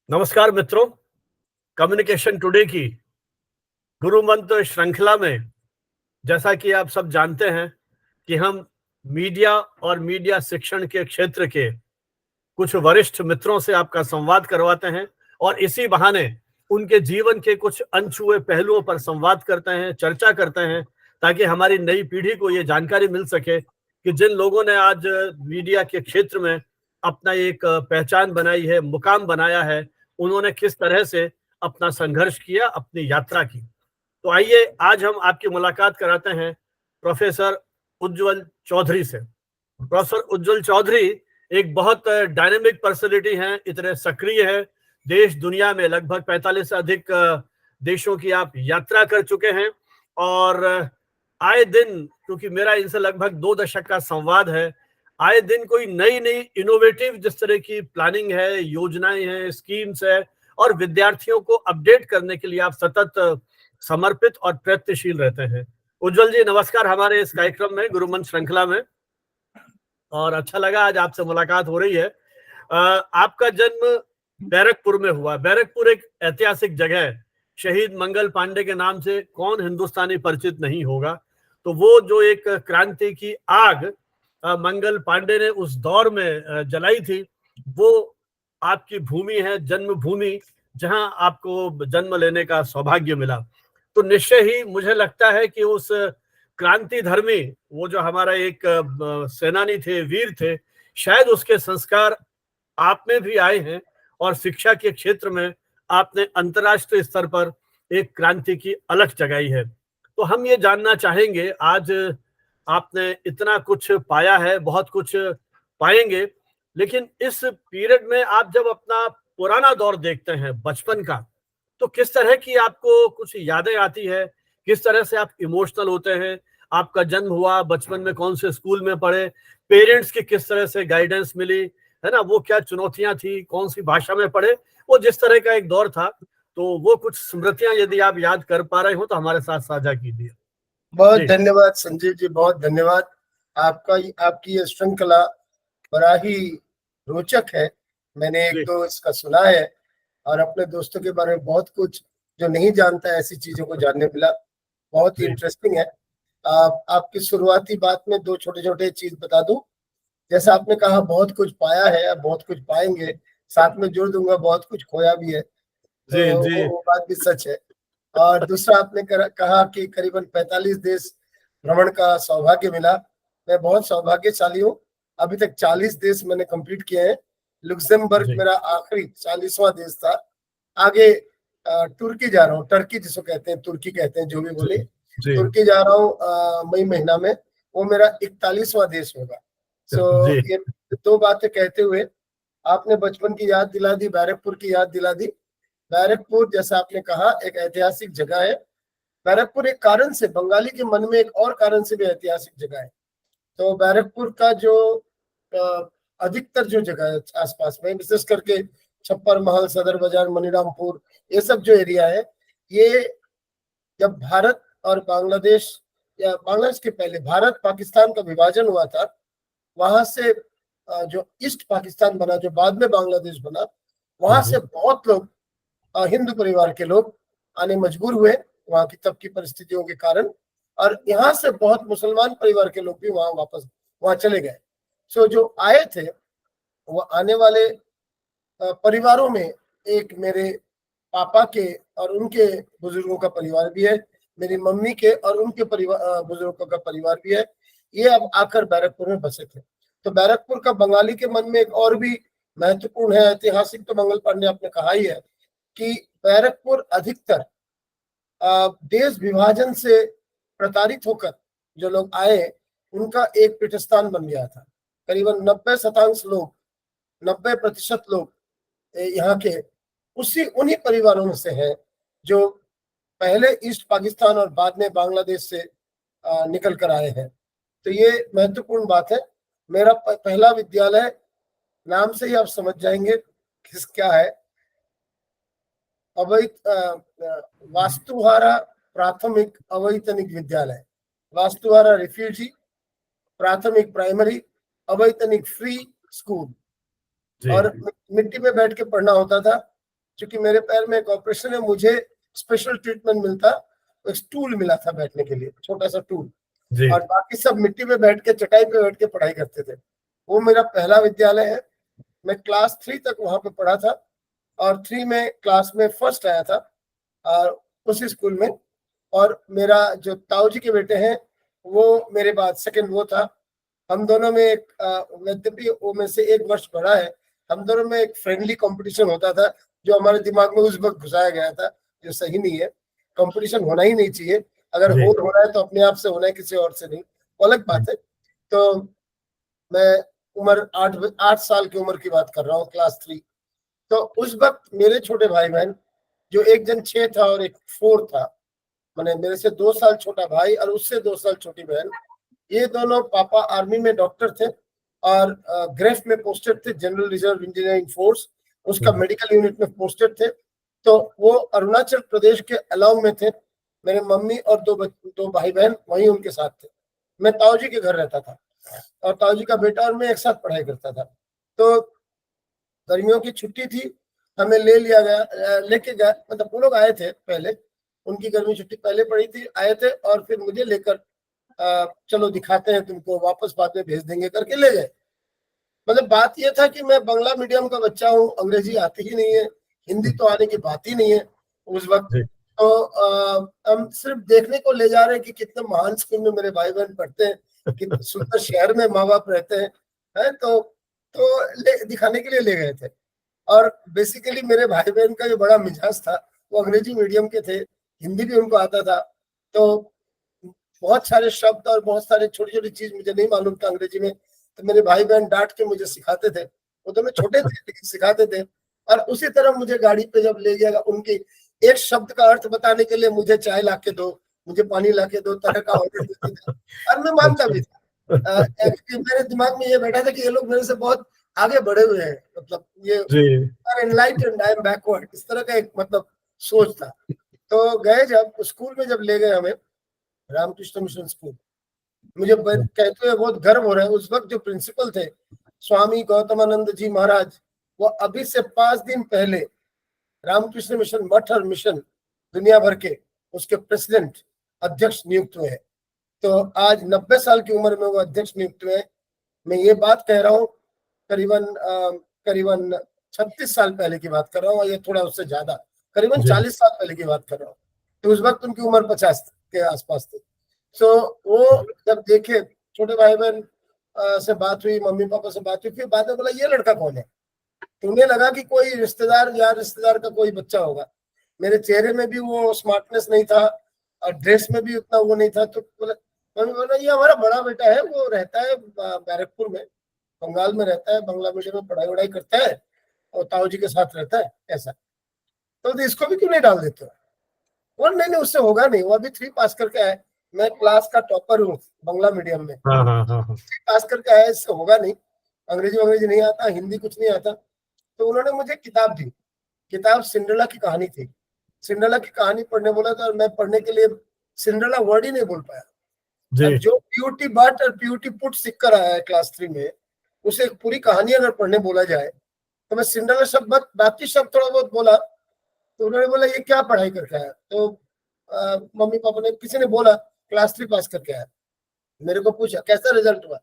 नमस्कार मित्रों, communication today की गुरु मंत्र श्रृंखला में जैसा कि आप सब जानते हैं कि हम मीडिया और मीडिया शिक्षण के क्षेत्र के कुछ वरिष्ठ मित्रों से आपका संवाद करवाते हैं और इसी बहाने उनके जीवन के कुछ अनछुए पहलुओं पर संवाद करते हैं, चर्चा करते हैं, ताकि हमारी नई पीढ़ी को ये जानकारी मिल सके कि जिन लोगों ने आज मीडिया के क्षेत्र में अपना एक पहचान बनाई है, मुकाम बनाया है, उन्होंने किस तरह से अपना संघर्ष किया, अपनी यात्रा की। तो आइए आज हम आपकी मुलाकात कराते हैं प्रोफेसर उज्जवल चौधरी से। प्रोफेसर उज्जवल चौधरी एक बहुत डायनेमिक पर्सनैलिटी हैं, इतने सक्रिय हैं, देश दुनिया में लगभग 45 से अधिक देशों की आप यात्रा कर चुके हैं और आए दिन, क्योंकि मेरा इनसे लगभग 2 दशक का संवाद है, आए दिन कोई नई नई इनोवेटिव जिस तरह की प्लानिंग है, योजनाएं हैं, स्कीम्स है और विद्यार्थियों को अपडेट करने के लिए आप सतत समर्पित और प्रयत्नशील रहते हैं। उज्जवल जी नमस्कार हमारे इस कार्यक्रम में, गुरुमंत्र श्रृंखला में, और अच्छा लगा आज आपसे मुलाकात हो रही है। आपका जन्म बैरकपुर में हुआ। बैरकपुर एक ऐतिहासिक जगह है, शहीद मंगल पांडे के नाम से कौन हिंदुस्तानी परिचित नहीं होगा। तो वो जो एक क्रांति की आग मंगल पांडे ने उस दौर में जलाई थी, वो आपकी भूमि है, जन्मभूमि, जहां आपको जन्म लेने का सौभाग्य मिला। तो निश्चय ही मुझे लगता है कि उस क्रांति धर्मी, वो जो हमारा एक सेनानी थे, वीर थे, शायद उसके संस्कार आप में भी आए हैं और शिक्षा के क्षेत्र में आपने अंतर्राष्ट्रीय स्तर पर एक क्रांति की अलख जगाई है। तो हम ये जानना चाहेंगे, आज आपने इतना कुछ पाया है, बहुत कुछ पाएंगे, लेकिन इस पीरियड में आप जब अपना पुराना दौर देखते हैं बचपन का, तो किस तरह की आपको कुछ यादें आती है, किस तरह से आप इमोशनल होते हैं? आपका जन्म हुआ, बचपन में कौन से स्कूल में पढ़े, पेरेंट्स की किस तरह से गाइडेंस मिली, है ना, वो क्या चुनौतियां थी, कौन सी भाषा में पढ़े, वो जिस तरह का एक दौर था, तो वो कुछ स्मृतियां यदि आप याद कर पा रहे हो तो हमारे साथ साझा कीजिए। बहुत जी धन्यवाद संजीव जी, बहुत धन्यवाद। आपकी ये श्रृंखला बड़ा ही रोचक है। मैंने एक जी दो इसका सुना है और अपने दोस्तों के बारे में बहुत कुछ जो नहीं जानता है, ऐसी चीजों को जानने मिला। बहुत ही जी इंटरेस्टिंग है। आपकी शुरुआती बात में दो छोटे छोटे चीज बता दूं। जैसा आपने कहा बहुत कुछ पाया है, अब बहुत कुछ पाएंगे, साथ में जोड़ दूंगा बहुत कुछ खोया भी है। जी तो जी वो बात भी सच है। और दूसरा आपने कहा कि करीबन 45 देश भ्रमण का सौभाग्य मिला। मैं बहुत सौभाग्यशाली हूँ। अभी तक 40 देश मैंने कंप्लीट किए हैं। लुक्सेमबर्ग जी मेरा आखिरी 40वां देश था। आगे तुर्की जा रहा हूँ, टर्की जिसको कहते हैं, तुर्की कहते हैं, जो भी जी बोले। जी तुर्की जा रहा हूँ मई महीना में। वो मेरा 41वां देश होगा। सो जी ये दो बातें कहते हुए आपने बचपन की याद दिला दी, बैरकपुर की याद दिला दी। बैरकपुर जैसा आपने कहा एक ऐतिहासिक जगह है। बैरकपुर एक कारण से, बंगाली के मन में एक और कारण से भी ऐतिहासिक जगह है। तो बैरकपुर का जो अधिकतर जो जगह है आसपास में, विशेष करके छप्पर महल, सदर बाजार, मनीरामपुर, ये सब जो एरिया है, ये जब भारत और बांग्लादेश, या बांग्लादेश के पहले भारत पाकिस्तान का विभाजन हुआ था, वहां से जो ईस्ट पाकिस्तान बना, जो बाद में बांग्लादेश बना, वहां से बहुत लोग, हिंदू परिवार के लोग आने मजबूर हुए वहां की तब की परिस्थितियों के कारण। और यहाँ से बहुत मुसलमान परिवार के लोग भी वहां चले गए। सो जो आए थे, वो आने वाले परिवारों में एक मेरे पापा के और उनके बुजुर्गों का परिवार भी है, मेरी मम्मी के और उनके परिवार बुजुर्गों का परिवार भी है। ये अब आकर बैरकपुर में बसे थे। तो बैरकपुर का बंगाली के मन में एक और भी महत्वपूर्ण है, ऐतिहासिक, तो मंगल पांडे आपने कहा ही है कि बैरकपुर अधिकतर देश विभाजन से प्रताड़ित होकर जो लोग आए, उनका एक पीठस्थान बन गया था। करीबन 90% लोग, 90% लोग यहाँ के उन्हीं परिवारों में से हैं जो पहले ईस्ट पाकिस्तान और बाद में बांग्लादेश से निकल कर आए हैं। तो ये महत्वपूर्ण बात है। मेरा पहला विद्यालय, नाम से ही आप समझ जाएंगे क्या है, वास्तुहारा प्राथमिक अवैतनिक विद्यालय, वास्तुहारा रिफ्यूजी प्राथमिक प्राइमरी अवैतनिक फ्री स्कूल। जी और मिट्टी में बैठ के पढ़ना होता था। क्योंकि मेरे पैर में एक ऑपरेशन है, मुझे स्पेशल ट्रीटमेंट मिलता, एक स्टूल मिला था बैठने के लिए, छोटा सा टूल, जी और बाकी सब मिट्टी में बैठ के, चटाई पे बैठ के पढ़ाई करते थे। वो मेरा पहला विद्यालय है। मैं क्लास 3 तक वहां पे पढ़ा था, और 3 में क्लास में फर्स्ट आया था और उसी स्कूल में। और मेरा जो ताऊ जी के बेटे हैं, वो मेरे बाद सेकंड वो था। हम दोनों में एक यद्यपि वो में से 1 वर्ष बड़ा है, हम दोनों में एक फ्रेंडली कंपटीशन होता था, जो हमारे दिमाग में उस वक्त घुसाया गया था, जो सही नहीं है। कंपटीशन होना ही नहीं चाहिए, अगर जी हो रहा है तो अपने आप से होना है, किसी और से नहीं, वो अलग बात है। तो मैं उम्र 8 साल की उम्र की बात कर रहा हूँ, क्लास 3। तो उस वक्त मेरे छोटे भाई बहन, जो एक जन 6 था और एक 4 था, मैंने मेरे से 2 साल छोटा भाई और उससे 2 साल छोटी बहन, ये दोनों, पापा आर्मी में डॉक्टर थे और ग्रेफ में पोस्टेड थे, जनरल रिजर्व इंजीनियरिंग फोर्स, उसका मेडिकल यूनिट में पोस्टेड थे। तो वो अरुणाचल प्रदेश के अलाव में थे। मेरे मम्मी और दो भाई बहन वहीं उनके साथ थे। मैं ताऊ जी के घर रहता था और ताऊ जी का बेटा और मैं एक साथ पढ़ाई करता था। तो गर्मियों की छुट्टी थी, हमें ले लिया गया, लेके गया, मतलब वो लोग आए थे पहले, उनकी गर्मी छुट्टी पहले पड़ी थी, आए थे, और फिर मुझे लेकर चलो दिखाते हैं तुमको, वापस बाद में भेज देंगे करके ले गए। मतलब बात यह था कि मैं बांग्ला मीडियम का बच्चा हूँ, अंग्रेजी आती ही नहीं है, हिंदी तो आने की बात ही नहीं है उस वक्त। जी तो हम सिर्फ देखने को ले जा रहे हैं कि कितने महान स्कूल में मेरे भाई बहन पढ़ते हैं, कितने सुंदर शहर में माँ बाप रहते हैं, है? तो दिखाने के लिए ले गए थे। और बेसिकली मेरे भाई बहन का जो बड़ा मिजाज था, वो अंग्रेजी मीडियम के थे, हिंदी भी उनको आता था। तो बहुत सारे शब्द और बहुत सारे छोटी छोटी चीज मुझे नहीं मालूम था अंग्रेजी में, तो मेरे भाई बहन डांट के मुझे सिखाते थे। वो दोनों छोटे थे लेकिन सिखाते थे। और उसी तरह मुझे गाड़ी पे जब ले गया, उनके एक शब्द का अर्थ बताने के लिए मुझे चाय ला के दो, मुझे पानी ला के दो, तरह का ऑर्डर देते थे, और मैं मानता भी था। मेरे दिमाग में ये बैठा था कि ये लोग मेरे से बहुत आगे बढ़े हुए हैं, मतलब ये एनलाइटेंड, आई एम बैकवर्ड, इस तरह का एक मतलब सोच था। तो गए जब स्कूल में, जब ले गए हमें रामकृष्ण मिशन स्कूल, मुझे कहते हुए बहुत गर्व हो रहा है, उस वक्त जो प्रिंसिपल थे स्वामी गौतमानंद जी महाराज, वो अभी से 5 दिन पहले रामकृष्ण मिशन मठ और मिशन दुनिया भर के उसके प्रेसिडेंट, अध्यक्ष नियुक्त हुए हैं। तो आज 90 साल की उम्र में वो अध्यक्ष नियुक्त हुए हैं। मैं ये बात कह रहा हूँ, करीबन 36 साल पहले की बात कर रहा हूँ, ये थोड़ा उससे ज्यादा, करीबन 40 साल पहले की बात कर रहा हूँ। तो उस वक्त उनकी उम्र 50 के आसपास थी। तो वो जब देखे, छोटे भाई बहन से बात हुई, मम्मी पापा से बात हुई, फिर बाद में बोला ये लड़का कौन है। तो उन्हें लगा कि कोई रिश्तेदार या रिश्तेदार का कोई बच्चा होगा। मेरे चेहरे में भी वो स्मार्टनेस नहीं था और ड्रेस में भी उतना वो नहीं था। तो मम्मी बोला ये हमारा बड़ा बेटा है, वो रहता है बैरकपुर में, बंगाल में रहता है, बांग्ला मीडियम में पढ़ाई वढ़ाई करता है और ताऊ जी के साथ रहता है, ऐसा। तो इसको भी क्यों नहीं डाल देते? वो नहीं, उससे होगा नहीं, वो अभी 3 पास करके आए, मैं क्लास का टॉपर हूँ बांग्ला मीडियम में, पास करके आया, इससे होगा नहीं, अंग्रेजी नहीं आता, हिंदी कुछ नहीं आता। तो उन्होंने मुझे किताब दी, किताब सिंड्रेला की कहानी थी। सिंड्रेला की कहानी पढ़ने बोला था और मैं पढ़ने के लिए सिंड्रेला वर्ड ही नहीं बोल पाया। जो प्यूटी बट और प्यूटी पुट सीख कर आया है क्लास 3 में, उसे एक पूरी कहानी अगर पढ़ने बोला जाए तो मैं सिंड्रेला शब्द, बाकी शब्द थोड़ा बहुत बोला। तो उन्होंने बोला ये क्या पढ़ाई करके आया? तो मम्मी पापा ने, किसी ने बोला क्लास 3 पास करके आया। मेरे को पूछा कैसा रिजल्ट हुआ,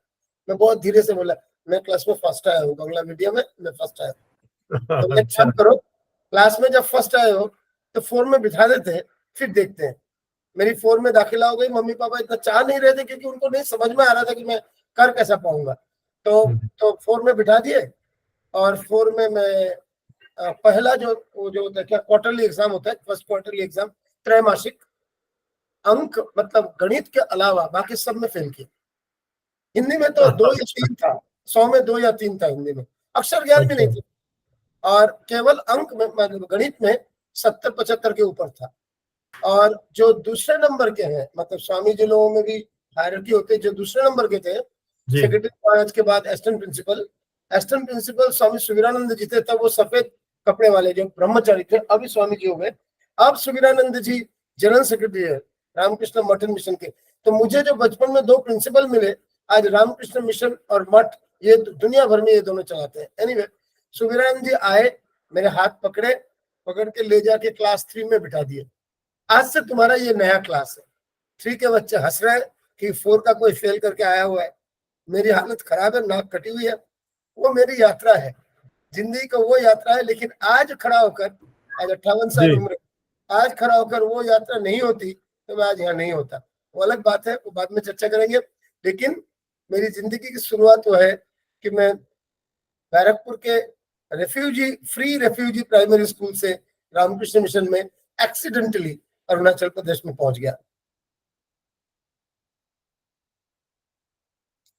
मैं बहुत धीरे से बोला मैं क्लास में फर्स्ट आया हूँ, बांग्ला मीडियम में मैं फर्स्ट आया हूँ। तो मैं काम करो, क्लास में जब फर्स्ट आए हो तो 4 में बिठा देते हैं, फिर देखते हैं। मेरी 4 में दाखिला हो गई। मम्मी पापा इतना चाह नहीं रहे थे क्योंकि उनको नहीं समझ में आ रहा था कि मैं कर कैसा पाऊंगा। तो 4 में बिठा दिए और 4 में मैं पहला जो होता है, क्या क्वार्टरली एग्जाम होता है, फर्स्ट क्वार्टरली एग्जाम, त्रैमासिक अंक, मतलब गणित के अलावा बाकी सब में फेल किया। हिंदी में तो 2 या 3 था, 100 में 2 या 3 था हिंदी में, अक्षर ज्ञान भी नहीं थी, और केवल अंक में, मतलब गणित में 70-75 के ऊपर था। और जो दूसरे नंबर के हैं, मतलब स्वामी जी लोगों में भी हायरार्की होती है, जो दूसरे नंबर के थे, सेक्रेटरी महाराज के बाद असिस्टेंट प्रिंसिपल स्वामी सुवीरानंद जी थे। तब वो सफेद कपड़े वाले जो ब्रह्मचारी थे, अभी स्वामी जी हो गए। अब सुवीरानंद जी जनरल सेक्रेटरी है रामकृष्ण मठ मिशन के। तो मुझे जो बचपन में 2 प्रिंसिपल मिले, आज रामकृष्ण मिशन और मठ, ये दुनिया भर में ये दोनों चलाते हैं। एनीवे, सुवीरानंद जी आए, मेरे हाथ पकड़े पकड़ के ले जाके क्लास 3 में बिठा दिए, आज से तुम्हारा ये नया क्लास है। 3 के बच्चे हंस रहे हैं कि 4 का कोई फेल करके आया हुआ है। मेरी हालत खराब है, नाक कटी हुई है। वो मेरी यात्रा है, जिंदगी का वो यात्रा है। लेकिन आज खड़ा होकर, आज 58 साल उम्र, आज खड़ा होकर वो यात्रा नहीं होती तो मैं आज यहाँ नहीं होता। वो अलग बात है, वो बाद में चर्चा करेंगे। लेकिन मेरी जिंदगी की शुरुआत वो है कि मैं बैरकपुर के फ्री रेफ्यूजी प्राइमरी स्कूल से रामकृष्ण मिशन में एक्सीडेंटली अरुणाचल प्रदेश में पहुंच गया।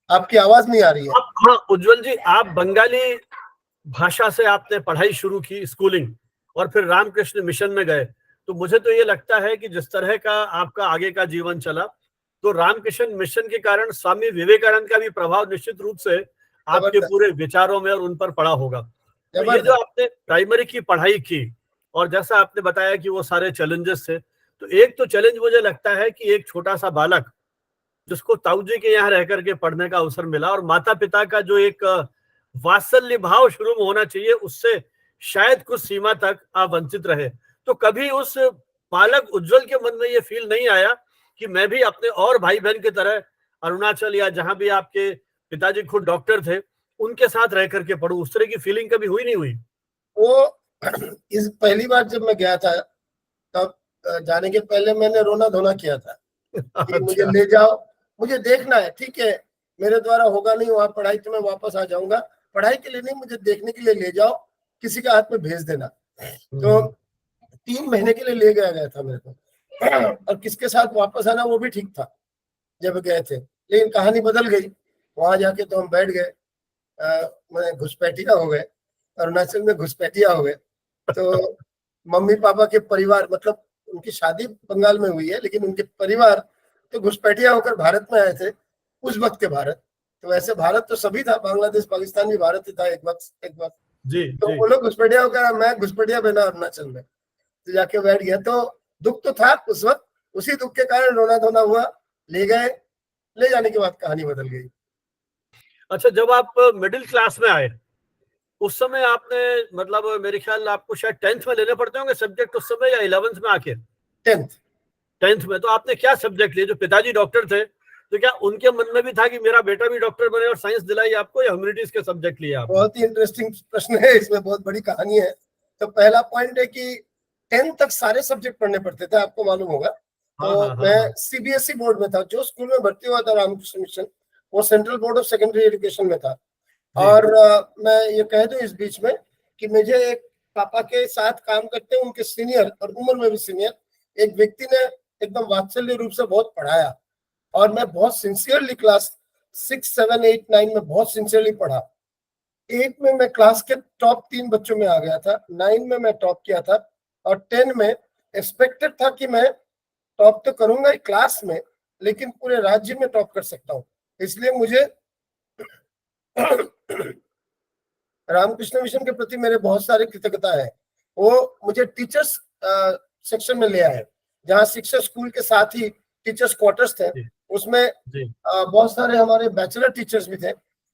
आपकी आवाज नहीं आ रही है। हाँ उज्जवल जी, आप बंगाली भाषा से आपने पढ़ाई शुरू की, स्कूलिंग, और फिर रामकृष्ण मिशन में गए। तो मुझे तो ये लगता है कि जिस तरह का आपका आगे का जीवन चला, तो रामकृष्ण मिशन के कारण स्वामी विवेकानंद का भी प्रभाव निश्चित रूप से आपके पूरे विचारों में और उन पर पड़ा होगा। तो ये जो आपने प्राइमरी की पढ़ाई की और जैसा आपने बताया कि वो सारे चैलेंजेस थे, तो एक तो चैलेंज मुझे लगता है कि एक छोटा सा बालक जिसको ताऊ जी के यहाँ रह करके पढ़ने का अवसर मिला और माता पिता का जो एक वात्सल्य भाव शुरू में होना चाहिए, उससे शायद कुछ सीमा तक आप वंचित रहे। तो कभी उस बालक उज्जवल के मन में ये फील नहीं आया कि मैं भी अपने और भाई बहन की तरह अरुणाचल या जहां भी आपके पिताजी खुद डॉक्टर थे उनके साथ रह करके पढ़ूं? उस तरह की फीलिंग कभी हुई नहीं हुई? वो इस पहली बार जब मैं गया था, तब जाने के पहले मैंने रोना धोना किया था कि मुझे ले जाओ, मुझे देखना है। ठीक है, मेरे द्वारा होगा नहीं वहां पढ़ाई, तो मैं वापस आ जाऊंगा। पढ़ाई के लिए नहीं, मुझे देखने के लिए ले जाओ, किसी के हाथ में भेज देना। तो 3 महीने के लिए ले गया था मेरे को, और किसके साथ वापस आना वो भी ठीक था जब गए थे। लेकिन कहानी बदल गई। वहां जाके तो हम बैठ गए, मैं घुसपैठिया हो गए, अरुणाचल में घुसपैठिया हो गए। तो मम्मी पापा के परिवार, मतलब उनकी शादी बंगाल में हुई है, लेकिन उनके परिवार तो घुसपैठिया होकर भारत में आए थे, उस वक्त के भारत। तो वैसे भारत तो सभी था, बांग्लादेश पाकिस्तान भी भारत ही था एक वक्त। जी, तो वो लोग घुसपैठिया होकर, मैं घुसपैठिया बना अरुणाचल में, तो जाके बैठ गया। तो दुख तो था उस वक्त, उसी दुख के कारण रोना धोना हुआ। ले गए, ले जाने के बाद कहानी बदल गई। अच्छा, जब आप मिडिल क्लास में आए उस समय आपने, मतलब मेरे ख्याल आपको शायद 10th में लेने पड़ते होंगे सब्जेक्ट उस समय, या 11th में आके? 10th में। तो आपने क्या सब्जेक्ट लिए? जो पिताजी डॉक्टर थे, तो क्या उनके मन में भी था कि मेरा बेटा भी डॉक्टर बने और साइंस दिलाई आपको, या ह्यूमैनिटीज के सब्जेक्ट लिए आपने? बहुत ही इंटरेस्टिंग प्रश्न है, इसमें बहुत बड़ी कहानी है। तो पहला पॉइंट है कि 10th तक सारे सब्जेक्ट पढ़ने पड़ते थे, आपको मालूम होगा। तो मैं सीबीएसई बोर्ड में था। जो स्कूल में भर्ती हुआ था रामकृष्ण मिशन, वो central board of secondary education में था। और मैं ये कह दूं इस बीच में कि मुझे एक पापा के साथ काम करते हैं, उनके सीनियर और उम्र में भी सीनियर एक व्यक्ति ने एकदम वात्सल्य रूप से बहुत पढ़ाया, और मैं बहुत सिंसियरली क्लास 6, 7, 8, 9 में बहुत सिंसियरली पढ़ा। 8 में मैं क्लास के टॉप 3 बच्चों में आ गया था, 9 में मैं टॉप किया था, और 10 में एक्सपेक्टेड था कि मैं टॉप तो करूंगा क्लास में, लेकिन पूरे राज्य में टॉप कर सकता हूँ। इसलिए मुझे रामकृष्ण मिशन के प्रति मेरे बहुत सारे कृतज्ञता है। वो मुझे टीचर्स सेक्शन में ले आए, जहाँ शिक्षक स्कूल के साथ ही टीचर्स क्वार्टर्स थे। उसमें बहुत सारे हमारे बैचलर टीचर्स भी थे।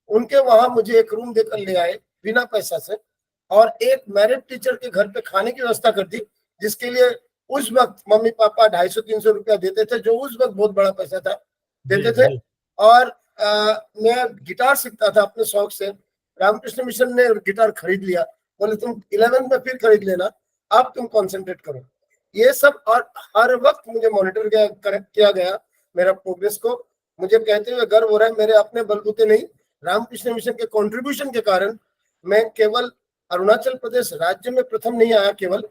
उनके वहां मुझे एक रूम देकर ले आए बिना पैसा से, और एक मैरिड टीचर के घर पे खाने की व्यवस्था कर दी, जिसके लिए उस वक्त मम्मी पापा 250-300 रुपया देते थे, जो उस वक्त बहुत बड़ा पैसा था, देते थे। और मैं गिटार सीखता था अपने शौक से। रामकृष्ण मिशन ने गिटार खरीद लिया, बोले तुम 11th में फिर खरीद लेना, अब तुम कंसंट्रेट करो। ये सब, और हर वक्त मुझे मॉनिटर किया गया मेरा प्रोग्रेस को। मुझे कहते हुए गर्व हो रहा है, मेरे अपने बलबूते नहीं, रामकृष्ण मिशन के कंट्रीब्यूशन के कारण मैं केवल अरुणाचल प्रदेश राज्य में प्रथम नहीं आया, केवल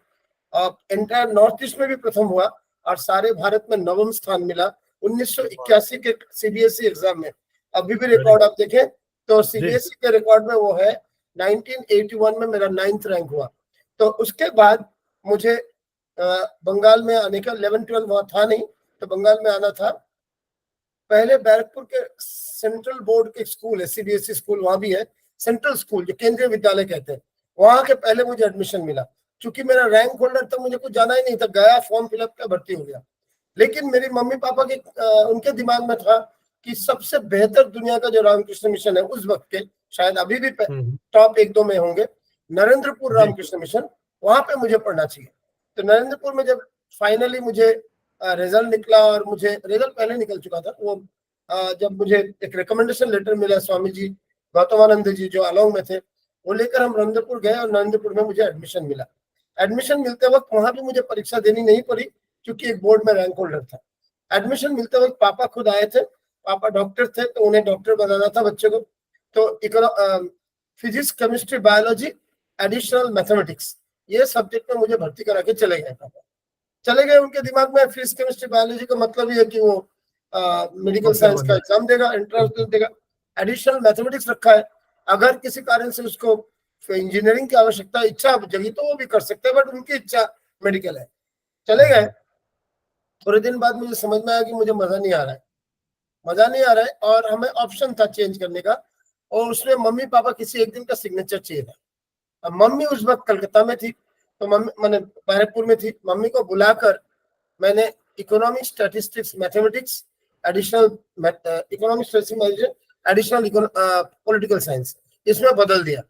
एंटायर नॉर्थ ईस्ट में भी प्रथम हुआ, और सारे भारत में 9वां स्थान मिला 1981 के सीबीएसई एग्जाम में। अभी भी रिकॉर्ड आप देखें तो सीबीएसई के रिकॉर्ड में वो है, 1981 में मेरा 9th रैंक हुआ। तो उसके बाद मुझे बंगाल में आने का, 11-12 वहां था नहीं, तो बंगाल में आना था। पहले बैरकपुर के सेंट्रल बोर्ड के स्कूल है, सीबीएसई स्कूल वहां भी है, सेंट्रल स्कूल जो केंद्रीय विद्यालय कहते हैं, वहां के पहले मुझे एडमिशन मिला। चूंकि मेरा रैंक होल्डर था, मुझे कुछ जाना ही नहीं था, गया फॉर्म फिलअप किया, भर्ती हो गया। लेकिन मेरी मम्मी पापा के उनके दिमाग में था कि सबसे बेहतर दुनिया का जो रामकृष्ण मिशन है उस वक्त के, शायद अभी भी टॉप 1-2 में होंगे, नरेंद्रपुर रामकृष्ण मिशन, वहां पे मुझे पढ़ना चाहिए। तो नरेंद्रपुर में जब फाइनली मुझे रिजल्ट निकला, और मुझे रिजल्ट पहले निकल चुका था, वो जब मुझे एक रिकमेंडेशन लेटर मिला, स्वामी जी गौतमानंद जी जो अलॉन्ग में थे, वो लेकर हम नरेंद्रपुर गए और नरेंद्रपुर में मुझे एडमिशन मिला। एडमिशन मिलते वक्त वहां भी मुझे परीक्षा देनी नहीं पड़ी, क्योंकि एक बोर्ड में रैंक होल्डर था। एडमिशन मिलते वक्त पापा खुद आए थे, पापा डॉक्टर थे, तो उन्हें डॉक्टर बनाना था बच्चे को। तो physics, chemistry, biology, additional mathematics, ये सब्जेक्ट में मुझे भर्ती करा के चले गए पापा। चले गए, उनके दिमाग में फिजिक्स, केमिस्ट्री, बायोलॉजी का मतलब ये है कि वो मेडिकल साइंस का एग्जाम देगा, एंट्रेंस देगा। एडिशनल मैथमेटिक्स रखा है, अगर किसी कारण से उसको इंजीनियरिंग की आवश्यकता, इच्छा जगी तो वो भी कर सकते हैं, बट उनकी इच्छा मेडिकल है। चले गए। थोड़े दिन बाद मुझे समझ में आया कि मुझे मजा नहीं आ रहा है, मजा नहीं आ रहा है, और हमें ऑप्शन था चेंज करने का, और उसमें मम्मी पापा किसी एक दिन का सिग्नेचर चाहिए था। अब मम्मी उस वक्त कलकत्ता में थी, तो मम्मी मैंने बैरकपुर में थी, मम्मी को बुलाकर मैंने economics, statistics, mathematics, additional economics, additional political science, इसमें बदल दिया।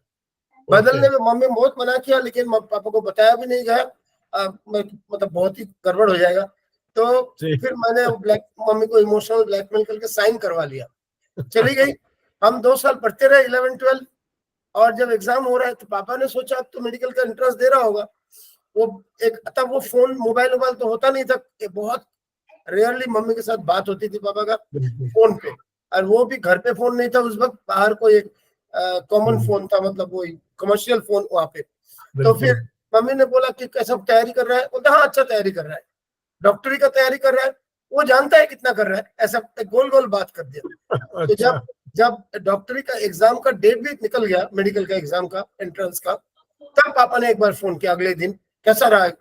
बदलने में मम्मी बहुत मना किया, लेकिन पापा को बताया भी नहीं गया, मतलब बहुत ही गड़बड़ हो जाएगा। तो फिर मैंने मम्मी को इमोशनल ब्लैकमेल करके साइन करवा लिया, चली गई। हम 2 साल पढ़ते रहे, 11, 12, और जब एग्जाम हो रहा है तो पापा ने सोचा अब तो मेडिकल का इंटरेस्ट दे रहा होगा। वो तब वो फोन, मोबाइल तो होता नहीं था, बहुत रेयरली मम्मी के साथ बात होती थी पापा का फोन पे, और वो भी घर पे फोन नहीं था उस वक्त, बाहर कोई एक कॉमन फोन था, मतलब वो कमर्शियल फोन वहां पे। तो फिर मम्मी ने बोला कि कैसा तैयारी कर रहा है, बोलता हाँ अच्छा तैयारी कर रहा है, डॉक्टरी का तैयारी कर रहा है, वो जानता है कितना कर रहा है, ऐसा गोल गोल बात कर दिया। तो जब डॉक्टरी का एग्जाम का डेट भी निकल गया, मेडिकल का एग्जाम का, एंट्रेंस का, तब पापा ने एक बार फोन किया अगले दिन, कैसा रहा है।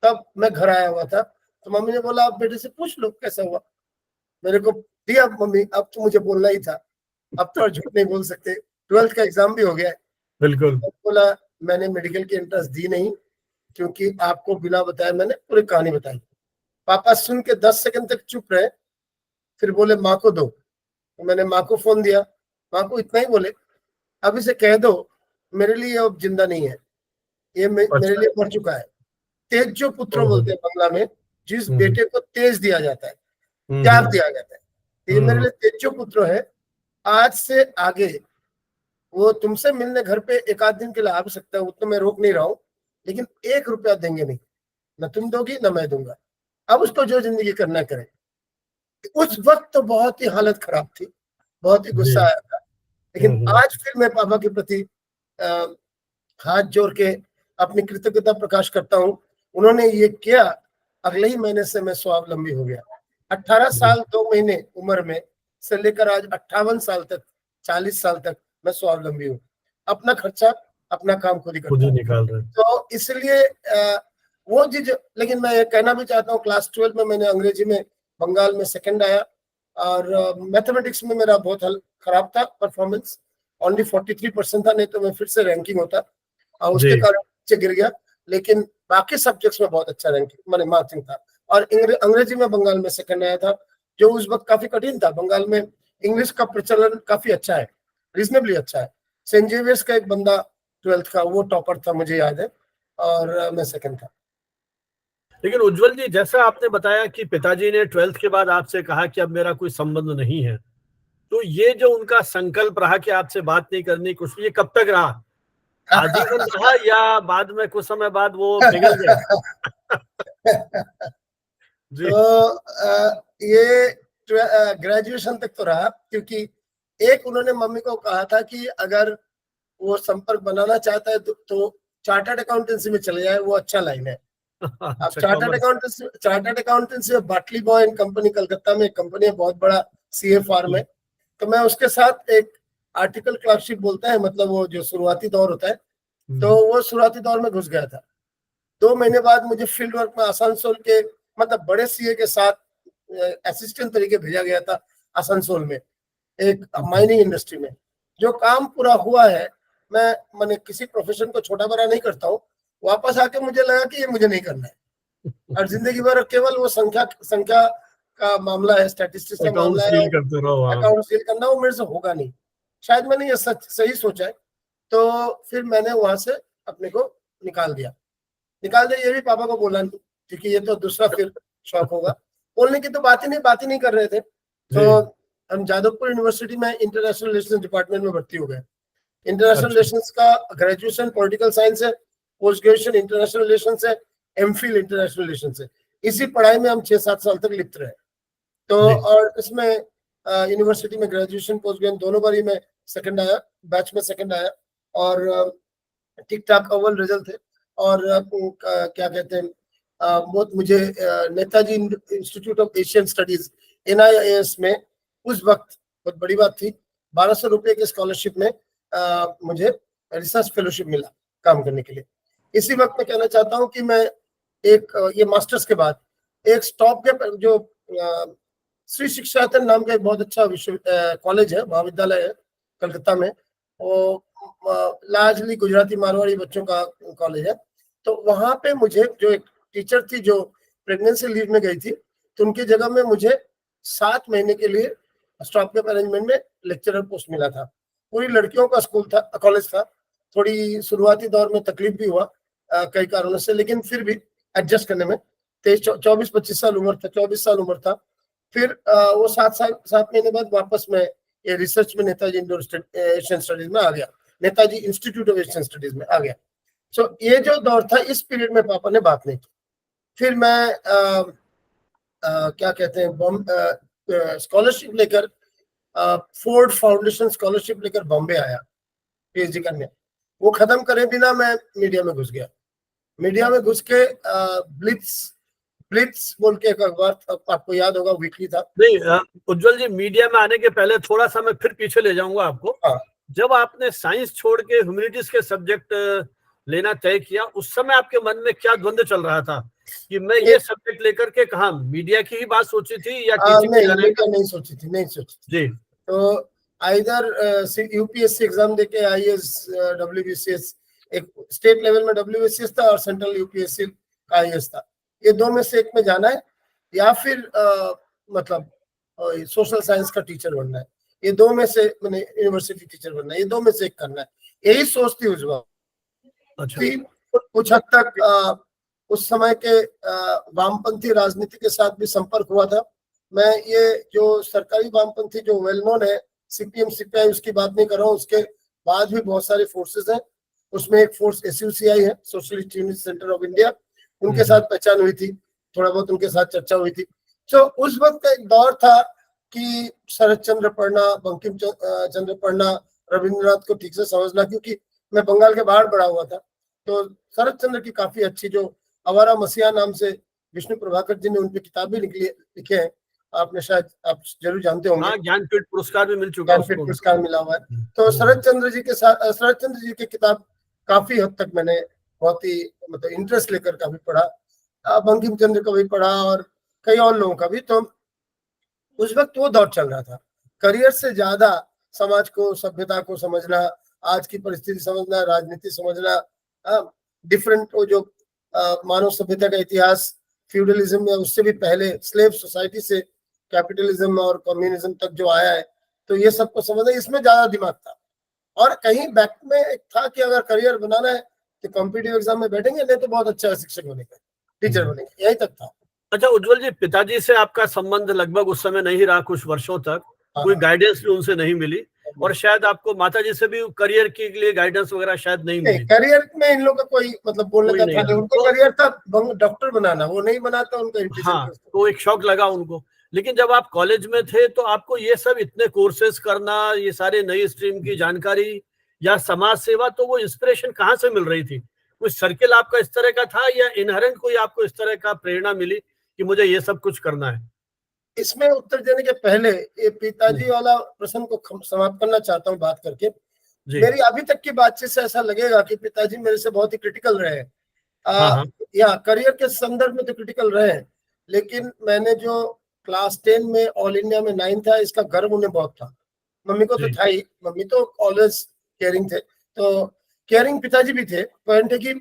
तब मैं घर आया हुआ था, तो मम्मी ने बोला आप बेटे से पूछ लो कैसा हुआ। मेरे को दिया मम्मी, अब तो मुझे बोलना ही था, अब तो झूठ नहीं बोल सकते, 12th का एग्जाम भी हो गया है। बिल्कुल। बोला मैंने मेडिकल की एंट्रेंस दी नहीं, क्योंकि आपको बिना बताए मैंने पूरी कहानी बताई। पापा सुन के 10 सेकंड तक चुप रहे, फिर बोले माँ को दो। तो मैंने माँ को फोन दिया, माँ को इतना ही बोले अब इसे कह दो मेरे लिए अब जिंदा नहीं है, ये मेरे लिए मर चुका है। तेज जो पुत्र बोलते हैं बंगला में, जिस बेटे को तेज दिया जाता है, त्याग दिया जाता है, ये मेरे लिए तेजो पुत्र है। आज से आगे वो तुमसे मिलने घर पे एक आध दिन के लिए आ सकता है, उतना मैं रोक नहीं रहा हूँ, लेकिन 1 रुपया देंगे नहीं, न तुम दोगी न मैं दूंगा, अब उसको जो जिंदगी करना करे। उस वक्त तो बहुत ही हालत खराब थी, बहुत ही गुस्सा आया था, लेकिन आज फिर मैं पापा के प्रति हाथ जोड़ के अपनी कृतज्ञता प्रकाश करता हूँ। उन्होंने ये किया, अगले ही महीने से मैं स्वावलंबी हो गया। 18 साल 2 महीने उम्र में से लेकर आज 58 साल तक, 40 साल तक मैं स्वावलंबी हूँ, अपना खर्चा अपना काम खुद ही करता हूँ। तो इसलिए वो चीज, लेकिन मैं ये कहना भी चाहता हूँ, क्लास 12 में मैंने अंग्रेजी में बंगाल में सेकंड आया, और मैथमेटिक्स में मेरा बहुत खराब था परफॉर्मेंस, ओनली 43% था, नहीं तो मैं फिर से रैंकिंग होता, और उसके कारण नीचे गिर गया। लेकिन बाकी सब्जेक्ट्स में बहुत अच्छा रैंकिंग मैंने मार्किंग था, और अंग्रेजी में बंगाल में सेकंड आया था, जो उस वक्त काफी कठिन था। बंगाल में इंग्लिश का प्रचलन काफी अच्छा है, रीजनेबली अच्छा है। सेंट जेवियर्स का एक बंदा 12th का वो टॉपर था, मुझे याद है, और मैं सेकंड था। लेकिन उज्जवल जी, जैसा आपने बताया कि पिताजी ने 12th के बाद आपसे कहा कि अब मेरा कोई संबंध नहीं है, तो ये जो उनका संकल्प रहा कि आपसे बात नहीं करनी कुछ, ये कब तक रहा? आजीवन रहा या बाद में कुछ समय बाद वो पिघल गया? तो ये ग्रेजुएशन तक तो रहा, क्योंकि एक उन्होंने मम्मी को कहा था कि अगर वो संपर्क बनाना चाहता है तो चार्टर्ड अकाउंटेंसी में चले जाए, वो अच्छा लाइन है। अब चार्टर्ड अकाउंटेंसी बाटली बॉय एंड कंपनी कलकत्ता में एक कंपनी है, बहुत बड़ा सीए फार्म है। तो मैं उसके साथ एक आर्टिकल क्लर्कशिप बोलता है, मतलब वो जो शुरुआती दौर होता है, तो वो शुरुआती दौर में घुस गया था। 2 महीने बाद मुझे फील्ड वर्क में आसनसोल के, मतलब बड़े सीए के साथ असिस्टेंट तरीके भेजा गया था आसनसोल में, एक माइनिंग इंडस्ट्री में। जो काम पूरा हुआ है, मैंने किसी प्रोफेशन को छोटा बड़ा नहीं करता हूँ, वापस आके मुझे लगा कि ये मुझे नहीं करना है, और जिंदगी भर केवल वो संख्या का मामला है, स्टैटिस्टिक्स का मामला है, अकाउंट सील करना, वो मेरे से होगा नहीं। शायद मैंने ये सही सोचा है, तो फिर मैंने वहां से अपने को निकाल दिया। निकाल दे, ये भी पापा को बोला नहीं, क्योंकि ये तो दूसरा फिर शौक होगा। बोलने की तो बात ही नहीं कर रहे थे। तो हम जादवपुर यूनिवर्सिटी में इंटरनेशनल रिलेशंस डिपार्टमेंट में भर्ती हो गए। इंटरनेशनल अच्छा। रिलेशंस का ग्रेजुएशन पॉलिटिकल साइंस है, पोस्ट ग्रेजुएशन इंटरनेशनल रिलेशंस है, एमफिल इंटरनेशनल रिलेशंस है। इसी पढ़ाई में हम 6-7 साल तक लिप्त रहे। तो और इसमें यूनिवर्सिटी में ग्रेजुएशन पोस्ट ग्रेजुएशन दोनों बार ही मैं सेकंड आया, बैच में सेकंड आया, और ठीक ठाक अव्वल रिजल्ट थे। और क्या कहते हैं, मुझे Netaji institute of Asian studies NIAS में उस वक्त बहुत बड़ी बात थी, 1200 रुपए के स्कॉलरशिप में मुझे रिसर्च फेलोशिप मिला काम करने के लिए। इसी वक्त मैं कहना चाहता हूँ कि मैं ये मास्टर्स के बाद एक स्टॉप के जो श्री शिक्षायतन नाम का एक बहुत अच्छा कॉलेज है, महाविद्यालय है कलकत्ता में, वो लार्जली गुजराती मारवाड़ी बच्चों का कॉलेज है। तो वहां पे मुझे जो एक टीचर थी जो प्रेगनेंसी लीव में गई थी, तो उनकी जगह में मुझे 7 महीने के लिए स्टॉप गैप अरेंजमेंट में लेक्चरर पोस्ट मिला था। पूरी लड़कियों का स्कूल था, कॉलेज था। थोड़ी शुरुआती दौर में तकलीफ भी हुआ कई कारणों से, लेकिन फिर भी एडजस्ट करने में 24-25 साल उम्र था, 24 साल उम्र था। फिर वो 7 महीने बाद वापस मैं ये रिसर्च में नेताजी एशियन स्टडीज में आ गया, Netaji institute of Asian studies में आ गया। सो ये जो दौर था, इस पीरियड में पापा ने बात नहीं की। फिर मैं क्या कहते हैं, स्कॉलरशिप लेकर, फोर्ड फाउंडेशन स्कॉलरशिप लेकर बॉम्बे आया PhD करने। वो खत्म करे बिना मैं मीडिया में घुस गया। मीडिया में घुस के ब्लिट्स बोल के एक अखबार, आपको याद होगा, वीकली था। नहीं उज्जवल जी, मीडिया में आने के पहले थोड़ा सा मैं फिर पीछे ले जाऊंगा आपको। जब आपने साइंस छोड़ के ह्यूमैनिटीज के सब्जेक्ट लेना तय किया, उस समय आपके मन में क्या द्वंद्व चल रहा था कि मैं ये सब्जेक्ट लेकर के, कहा मीडिया की ही बात सोची थी या टीचिंग में जाने का? नहीं सोची थी जी। तो आइदर UPSC एग्जाम देके IAS, WBCS, एक स्टेट लेवल में WBCS था और सेंट्रल UPSC का IAS था। ये दो में से एक में जाना है, या फिर मतलब सोशल साइंस का टीचर बनना है। ये दो में से, मैंने यूनिवर्सिटी टीचर बनना है, ये दो में से एक करना है, यही सोच थी उस वक्त। अच्छा। कुछ हद तक उस समय के वामपंथी राजनीति के साथ भी संपर्क हुआ था। मैं ये जो सरकारी वामपंथी जो वेल नोन है, CPM CPI, उसकी बात नहीं कर रहा हूँ। उसके बाद भी बहुत सारे फोर्सेस हैं। उसमें एक फोर्स SUCI है, socialist unity centre of India, उनके साथ पहचान हुई थी, थोड़ा बहुत उनके साथ चर्चा हुई थी। तो उस वक्त का एक दौर था कि शरद चंद्र पढ़ना, बंकिम चंद्र पढ़ना, रविंद्रनाथ को ठीक से समझना, क्योंकि मैं बंगाल के बाहर बड़ा हुआ था। तो शरद चंद्र की काफी अच्छी, जो आवारा मसीहा नाम से विष्णु प्रभाकर जी ने उनकी किताबें लिखे हैं, आपने शायद आप जरूर जानते होंगे। ज्ञानपीठ पुरस्कार भी मिल चुका है, ज्ञानपीठ पुरस्कार मिला हुआ है। तो शरद चंद्र जी की किताब काफी हद तक मैंने बहुत ही मतलब इंटरेस्ट लेकर काफी पढ़ा। बंकिम चंद्र का भी पढ़ा और कई और लोगों का भी। तो उस वक्त वो दौर चल रहा था, करियर से ज्यादा समाज को, सभ्यता को समझना, आज की परिस्थिति समझना, राजनीति समझना, डिफरेंट वो जो मानव सभ्यता का इतिहास, फ्यूडलिज्म या उससे भी पहले स्लेव सोसाइटी से कैपिटलिज्म और कम्युनिज्म तक जो आया है, तो ये सबको समझना, इसमें ज्यादा दिमाग था। और कहीं बैक में एक था कि अगर करियर बनाना है तो कॉम्पिटिटिव एग्जाम में बैठेंगे, नहीं तो बहुत अच्छा शिक्षक बनेंगे, टीचर बनेंगे, यही तक था। अच्छा उज्जवल जी, पिताजी से आपका संबंध लगभग उस समय नहीं रहा, कुछ वर्षों तक कोई गाइडेंस भी उनसे नहीं मिली, और शायद आपको माताजी से भी करियर के लिए गाइडेंस वगैरह शायद नहीं मिली। करियर में इन लोगों का कोई मतलब बोलने का था नहीं। उनको करियर था डॉक्टर बनाना, वो नहीं बनाता उनका। हाँ, तो एक शौक लगा उनको। लेकिन जब आप कॉलेज में थे तो आपको ये सब इतने कोर्सेज करना, ये सारे नई स्ट्रीम की जानकारी या समाज सेवा, तो वो इंस्पिरेशन कहाँ से मिल रही थी? कोई सर्किल आपका इस तरह का था या इनहेरेंट कोई आपको इस तरह का प्रेरणा मिली कि मुझे ये सब कुछ करना है? इसमें उत्तर देने के पहले ये पिताजी वाला प्रश्न को समाप्त करना चाहता हूँ बात करके। मेरी अभी तक की बातचीत से ऐसा लगेगा कि पिताजी मेरे से बहुत ही क्रिटिकल रहे हैं। या करियर के संदर्भ में तो क्रिटिकल रहे हैं, लेकिन मैंने जो क्लास 10 में ऑल इंडिया में 9 था, इसका गर्व उन्हें बहुत था। मम्मी को तो था ही, मम्मी तो ऑलवेज केयरिंग थे। तो केयरिंग पिताजी भी थे, पॉइंट है कि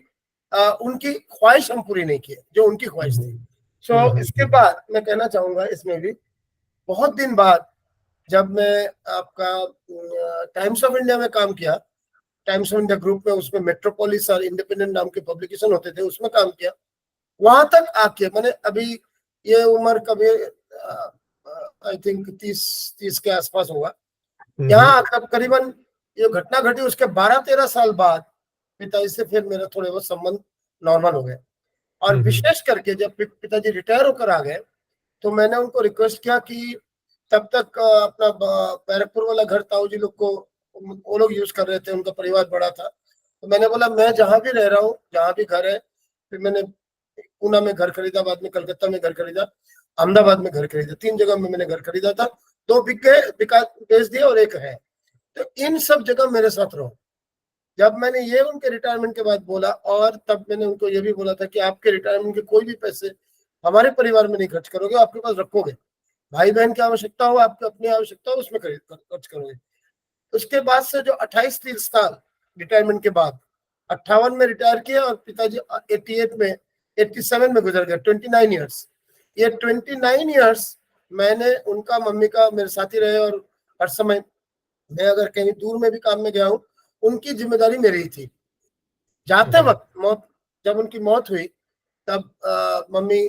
उनकी ख्वाहिश हम पूरी नहीं किए जो उनकी ख्वाहिश थी। सो इसके बाद मैं कहना चाहूंगा, इसमें भी बहुत दिन बाद जब मैं आपका टाइम्स ऑफ इंडिया में काम किया, टाइम्स ऑफ इंडिया ग्रुप में, उसमें मेट्रोपोलिस और इंडिपेंडेंट नाम के पब्लिकेशन होते थे, उसमें काम किया। वहां तक आके मैंने अभी ये उम्र कभी आई थिंक 30 के आसपास होगा, यहाँ आकर करीबन ये घटना घटी उसके 12-13 साल बाद पिताजी से फिर मेरा थोड़े बहुत संबंध नॉर्मल हो गए। और विशेष करके जब पिताजी रिटायर होकर आ गए तो मैंने उनको रिक्वेस्ट किया कि तब तक अपना बैरकपुर वाला घर ताऊ जी लोग को वो लोग यूज कर रहे थे, उनका परिवार बड़ा था। तो मैंने बोला मैं जहां भी रह रहा हूँ, जहां भी घर है, फिर मैंने पूना में घर खरीदा, बाद में कलकत्ता में घर खरीदा, अहमदाबाद में घर खरीदा, 3 जगह में मैंने घर खरीदा था। 2 बेच दिए और 1 है। तो इन सब जगह मेरे साथ रहो। जब मैंने ये उनके रिटायरमेंट के बाद बोला, और तब मैंने उनको ये भी बोला था कि आपके रिटायरमेंट के कोई भी पैसे हमारे परिवार में नहीं खर्च करोगे, आपके पास रखोगे, भाई बहन की आवश्यकता हो, आपकी अपनी आवश्यकता हो, उसमें खर्च करोगे। उसके बाद से जो 28-30 साल रिटायरमेंट के बाद 58 में रिटायर किया और पिताजी 87 में गुजर गए, 29 ईयर्स। ये 29 ईयर्स मैंने उनका मम्मी का मेरे साथी रहे, और हर समय मैं अगर कहीं दूर में भी काम में गया हूँ, उनकी जिम्मेदारी मेरी ही थी। जाते वक्त जब उनकी मौत हुई तब मम्मी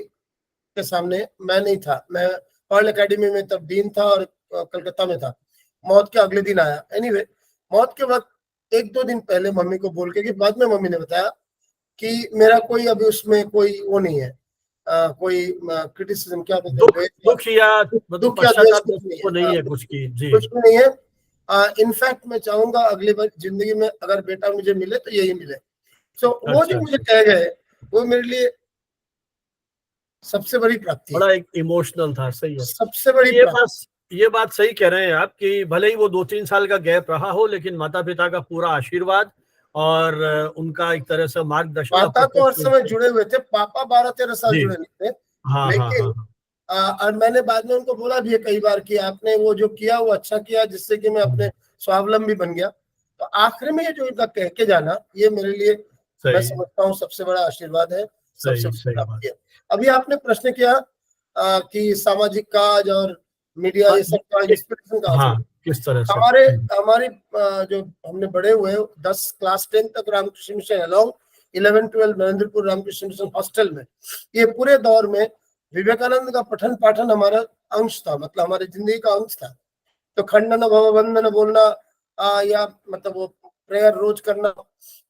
के सामने मैं नहीं था, मैं पर्ल एकेडमी में तब डीन था और कलकत्ता में था। मौत के अगले दिन आया। एनीवे, मौत के वक्त 1-2 दिन पहले मम्मी को बोल के कि बाद में मम्मी ने बताया कि मेरा कोई अभी उसमें कोई वो नहीं है, कोई क्रिटिसिज्म क्या बोलते हैं, दुख या द्वेष नहीं है कुछ की जी, कुछ भी नहीं है। इनफैक्ट मैं चाहूंगा अगली बार जिंदगी में अगर बेटा मुझे मिले तो यही मिले। तो वो जो मुझे कह गए वो मेरे लिए सबसे बड़ी प्राप्ति है। बड़ा एक इमोशनल था। सही है, सबसे बड़ी ये बात सही कह रहे हैं आप कि भले ही वो 2-3 साल का गैप रहा हो, लेकिन माता पिता का पूरा आशीर्वाद और उनका एक तरह से मार्गदर्शन। माता तो हर समय जुड़े हुए थे, पापा 12-13 साल जुड़े नहीं थे। हाँ, लेकिन और मैंने बाद में उनको बोला भी है कई बार कि आपने वो जो किया वो अच्छा किया, जिससे कि मैं अपने स्वावलंबी बन गया। तो आखिर में ये जो इनका कह के जाना, ये मेरे लिए मैं समझता हूँ सबसे बड़ा आशीर्वाद है, सबसे बड़ी प्राप्ति है। अभी आपने प्रश्न किया कि सामाजिक काज और मीडिया ये सब का इंस्पिरेशन कहाँ से, किस तरह से हमारे जो हमने बड़े हुए 10 क्लास 10 तक रामकृष्ण मिशन अलॉन्ग 11-12 नरेंद्रपुर रामकृष्ण मिशन हॉस्टल में, ये पूरे दौर में विवेकानंद का पठन पाठन हमारा अंश था, मतलब हमारी जिंदगी का अंश था। तो खंडन भवबंधन बोलना या मतलब वो प्रेयर रोज करना,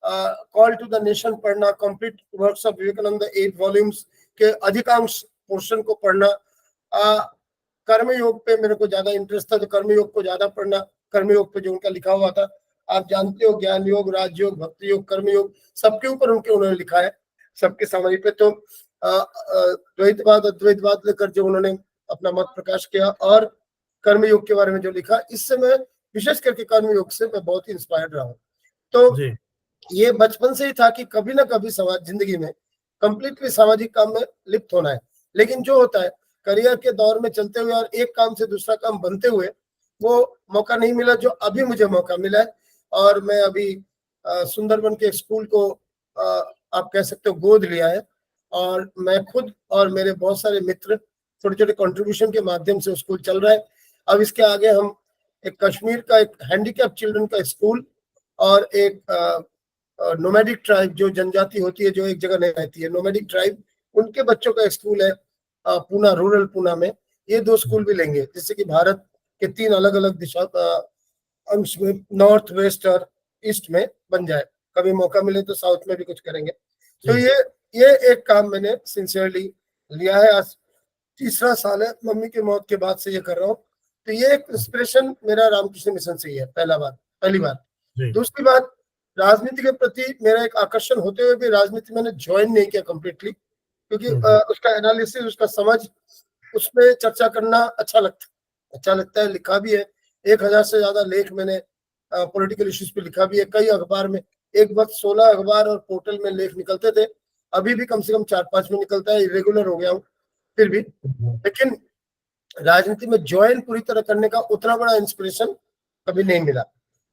कॉल टू द नेशन पढ़ना, complete works of Vivekananda 8 volumes के अधिकांश पोर्शन को पढ़ना, कर्मयोग पे मेरे को ज्यादा इंटरेस्ट था तो कर्मयोग को ज्यादा पढ़ना, कर्मयोग पे जो उनका लिखा हुआ था, आप जानते हो ज्ञान योग, राजयोग, भक्ति योग, कर्मयोग, सबके ऊपर उन्होंने लिखा है, सबके सामने पे। तो द्वैतवाद अद्वैतवाद लेकर जो उन्होंने अपना मत प्रकाश किया और कर्मयोग के बारे में जो लिखा, इससे मैं विशेष करके कर्मयोग से मैं बहुत ही इंस्पायर्ड रहा हूँ। तो ये बचपन से ही था कि कभी ना कभी समाज जिंदगी में कंप्लीटली सामाजिक काम में लिप्त होना है। लेकिन जो होता है करियर के दौर में चलते हुए और एक काम से दूसरा काम बनते हुए वो मौका नहीं मिला जो अभी मुझे मौका मिला है। और मैं अभी सुंदरबन के स्कूल को आप कह सकते हो गोद लिया है, और मैं खुद और मेरे बहुत सारे मित्र छोटे छोटे कंट्रीब्यूशन के माध्यम से स्कूल चल रहा है। अब इसके आगे हम एक कश्मीर का एक हैंडीकैप चिल्ड्रन का स्कूल और एक नोमैडिक ट्राइब जो जनजाति होती है जो एक जगह नहीं रहती है, नोमैडिक ट्राइब, उनके बच्चों का स्कूल है पूना, रूरल पूना में। ये 2 स्कूल भी लेंगे जिससे कि भारत के 3 अलग अलग दिशा अंश में, नॉर्थ वेस्ट और ईस्ट में बन जाए। कभी मौका मिले तो साउथ में भी कुछ करेंगे। तो ये एक काम मैंने सिंसियरली लिया है। आज 3रा साल है मम्मी की मौत के बाद से ये कर रहा हूँ। तो ये एक इंस्पिरेशन मेरा रामकृष्ण मिशन से ही है, पहली बात। दूसरी बात, राजनीति के प्रति मेरा एक आकर्षण होते हुए भी राजनीति मैंने ज्वाइन नहीं किया कंप्लीटली, क्योंकि उसका एनालिसिस, उसका समझ, उसमें चर्चा करना अच्छा लगता है। लिखा भी है 1000 से ज्यादा लेख मैंने पॉलिटिकल इश्यूज पे लिखा भी है। कई अखबार में, एक वक्त 16 अखबार और पोर्टल में लेख निकलते थे, अभी भी कम से कम 4-5 में निकलता है, इरेगुलर हो गया हूँ फिर भी। लेकिन राजनीति में ज्वाइन पूरी तरह करने का उतना बड़ा इंस्पिरेशन कभी नहीं मिला।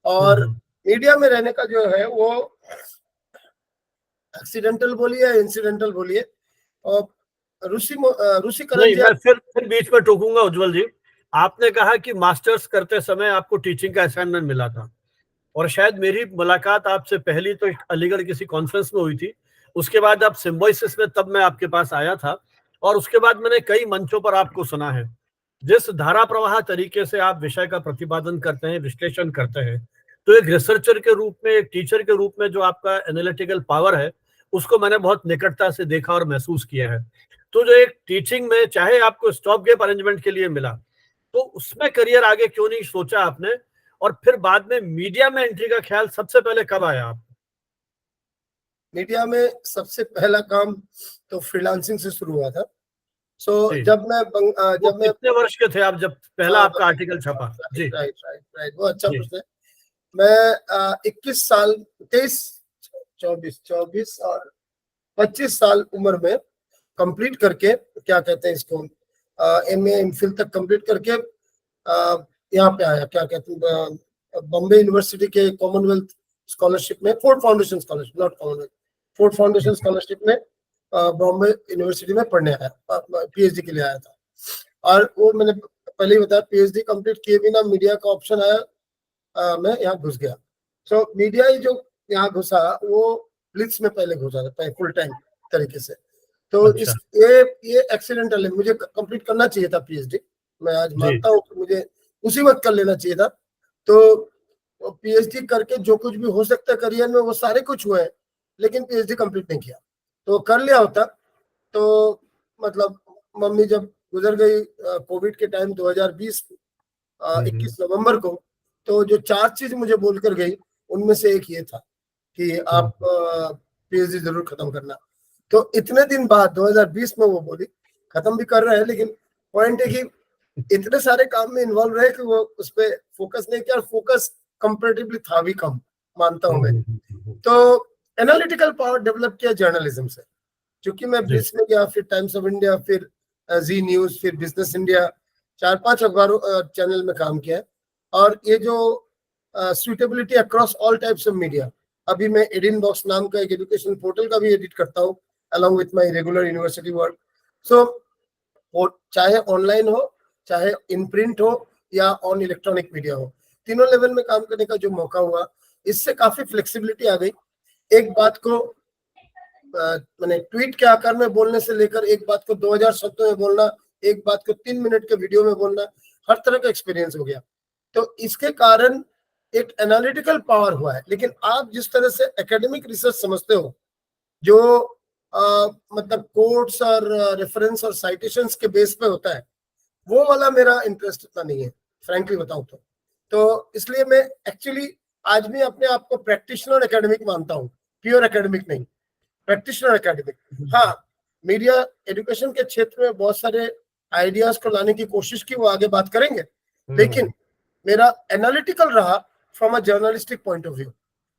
और मीडिया में रहने का जो है वो एक्सीडेंटल बोलिए या इंसिडेंटल बोलिए, और रूसी नहीं, मैं फिर बीच में टोकूंगा उज्जवल जी। आपने कहा कि मास्टर्स करते समय आपको टीचिंग का असाइनमेंट मिला था, और शायद मेरी मुलाकात आपसे पहली तो अलीगढ़ किसी कॉन्फ्रेंस में हुई थी, उसके बाद आप सिम्बोसिस में, तब मैं आपके पास आया था, और उसके बाद मैंने कई मंचों पर आपको सुना है। जिस धारा प्रवाह तरीके से आप विषय का प्रतिपादन करते हैं, विश्लेषण करते हैं, तो एक रिसर्चर के रूप में, एक टीचर के रूप में जो आपका एनालिटिकल पावर है, उसको मैंने बहुत निकटता से देखा और महसूस किया है। तो जो एक टीचिंग में, चाहे आपको स्टॉप गेप अरेंजमेंट के लिए मिला, तो उसमें करियर आगे क्यों नहीं सोचा आपने, और फिर बाद में मीडिया में एंट्री का ख्याल सबसे पहले कब आया आप? मीडिया में सबसे पहला काम तो फ्रीलांसिंग से शुरू हुआ था। सो जी। जब मैं कितने वर्ष के थे आप जब पहला हाँ, आपका आर्टिकल छपा? जी राइट राइट राइट, वो अच्छा जी प्रश्न है। मैं 21 साल, 23, 24 और 25 साल उम्र में कंप्लीट करके, क्या कहते हैं इसको, एमए एमफिल तक कंप्लीट करके यहाँ पे आया, क्या कहते हैं, बॉम्बे यूनिवर्सिटी के कॉमनवेल्थ स्कॉलरशिप में, Ford foundation scholarship, not Commonwealth, Ford foundation scholarship में बॉम्बे यूनिवर्सिटी में पढ़ने आया, पीएचडी के लिए आया था। और वो मैंने पहले ही बताया, पीएचडी कंप्लीट किए बिना मीडिया का ऑप्शन आया, मैं यहाँ घुस गया। सो मीडिया ही जो यहाँ घुसा, वो ब्लिट्स में पहले घुसा था, फुल टाइम तरीके से। तो अच्छा। इस ये एक्सीडेंटल है, मुझे कंप्लीट करना चाहिए था पीएचडी। मैं आज मानता हूँ कि मुझे उसी वक्त कर लेना चाहिए था। तो पीएचडी करके जो कुछ भी हो सकता है करियर में, वो सारे कुछ हुए हैं, लेकिन पीएचडी कंप्लीट नहीं किया। तो कर लिया होता तो, मतलब मम्मी जब गुजर गई कोविड के टाइम 2020 21 नवंबर को, तो जो 4 चीज मुझे बोलकर गई, उनमें से एक ये था कि आप पीएचडी जरूर खत्म करना। तो इतने दिन बाद 2020 में वो बोली, खत्म भी कर रहे हैं, लेकिन पॉइंट है कि इतने सारे काम में इन्वॉल्व रहे कि वो उस पर फोकस नहीं किया, और फोकस कंपैरेटिवली था भी कम, मानता हूं मैं। तो एनालिटिकल पावर डेवलप किया जर्नलिज्म से, क्योंकि मैं ब्लिट्स में गया, फिर टाइम्स ऑफ इंडिया, फिर जी न्यूज, फिर बिजनेस इंडिया, 4-5 अखबारों चैनल में काम किया है। और ये जो suitability across all types of media, अभी मैं एडिन बॉक्स नाम का एक एजुकेशन पोर्टल का भी एडिट करता हूँ along with my regular university work. So चाहे ऑनलाइन हो, चाहे इन प्रिंट हो, या ऑन इलेक्ट्रॉनिक मीडिया हो, तीनों लेवल में काम करने का जो मौका हुआ, इससे काफी फ्लेक्सिबिलिटी आ गई। एक बात को मैंने ट्वीट के आकार में बोलने से लेकर, एक बात को 2000 शब्दों में बोलना, एक बात को 3 मिनट के वीडियो में बोलना, हर तरह का एक्सपीरियंस हो गया। तो इसके कारण एक एनालिटिकल पावर हुआ है। लेकिन आप जिस तरह से एकेडमिक रिसर्च समझते हो, जो मतलब कोट्स और रेफरेंस और साइटेशंस के बेस पे होता है, वो वाला मेरा इंटरेस्ट इतना नहीं है, फ्रैंकली बताऊं तो इसलिए मैं एक्चुअली आज भी अपने आप को प्रैक्टिशनर एकेडमिक मानता हूँ, प्योर एकेडमिक नहीं, प्रैक्टिशनर एकेडमिक। हाँ, मीडिया एजुकेशन के क्षेत्र में बहुत सारे आइडियाज को लाने की कोशिश की, वो आगे बात करेंगे, लेकिन मेरा एनालिटिकल रहा from a journalistic point of view,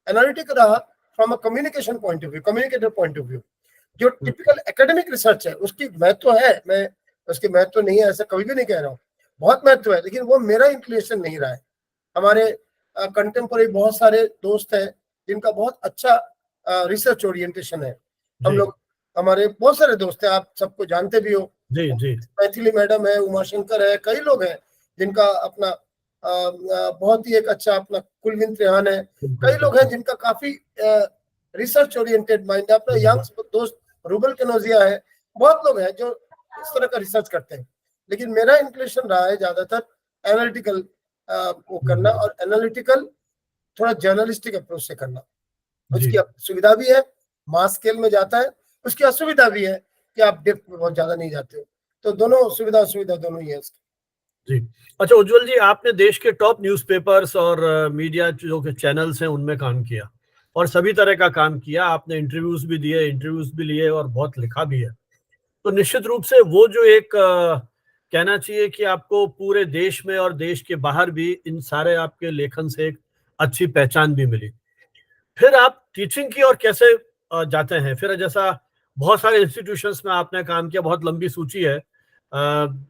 analytical रहा from a communication point of view, communicator point of view. जो टिपिकल एकेडमिक रिसर्च है, उसकी महत्व है, मैं उसकी महत्व नहीं है ऐसा कभी भी नहीं कह रहा हूँ, बहुत महत्व है, लेकिन वो मेरा इंक्लिनेशन नहीं रहा है। हमारे कंटेम्पोररी बहुत सारे दोस्त हैं जिनका बहुत अच्छा रिसर्च ओरिएंटेशन है। हम लोग, हमारे बहुत सारे दोस्त हैं, आप सबको जानते भी हो, जी जी, मैथिली मैडम है, उमाशंकर है, कई लोग हैं जिनका अपना बहुत ही एक अच्छा अपना कुलविंद रेहान है, कई लोग हैं जिनका काफी रिसर्च ओरिएंटेड माइंड है। अपना यंग दोस्त रूबल कनौजिया है, बहुत लोग हैं जो इस तरह का रिसर्च करते हैं। लेकिन मेरा इंक्लिनेशन रहा है ज्यादातर एनालिटिकल वो करना, और एनालिटिकल थोड़ा जर्नलिस्टिक अप्रोच से करना। उसकी सुविधा भी है, मास स्केल में जाता है, उसकी असुविधा भी है कि आप डेप्थ में बहुत ज्यादा नहीं जाते हो। तो दोनों सुविधा असुविधा दोनों ही है उसकी। जी। अच्छा उज्जवल जी, आपने देश के टॉप न्यूज़पेपर्स और मीडिया जो चैनल्स हैं उनमें काम किया, और सभी तरह का काम किया, आपने इंटरव्यूज भी दिए, इंटरव्यूज भी लिए, और बहुत लिखा भी है। तो निश्चित रूप से वो जो एक कहना चाहिए कि आपको पूरे देश में और देश के बाहर भी इन सारे आपके लेखन से एक अच्छी पहचान भी मिली। फिर आप टीचिंग की और कैसे जाते हैं? फिर जैसा बहुत सारे इंस्टीट्यूशंस में आपने काम किया, बहुत लंबी सूची है,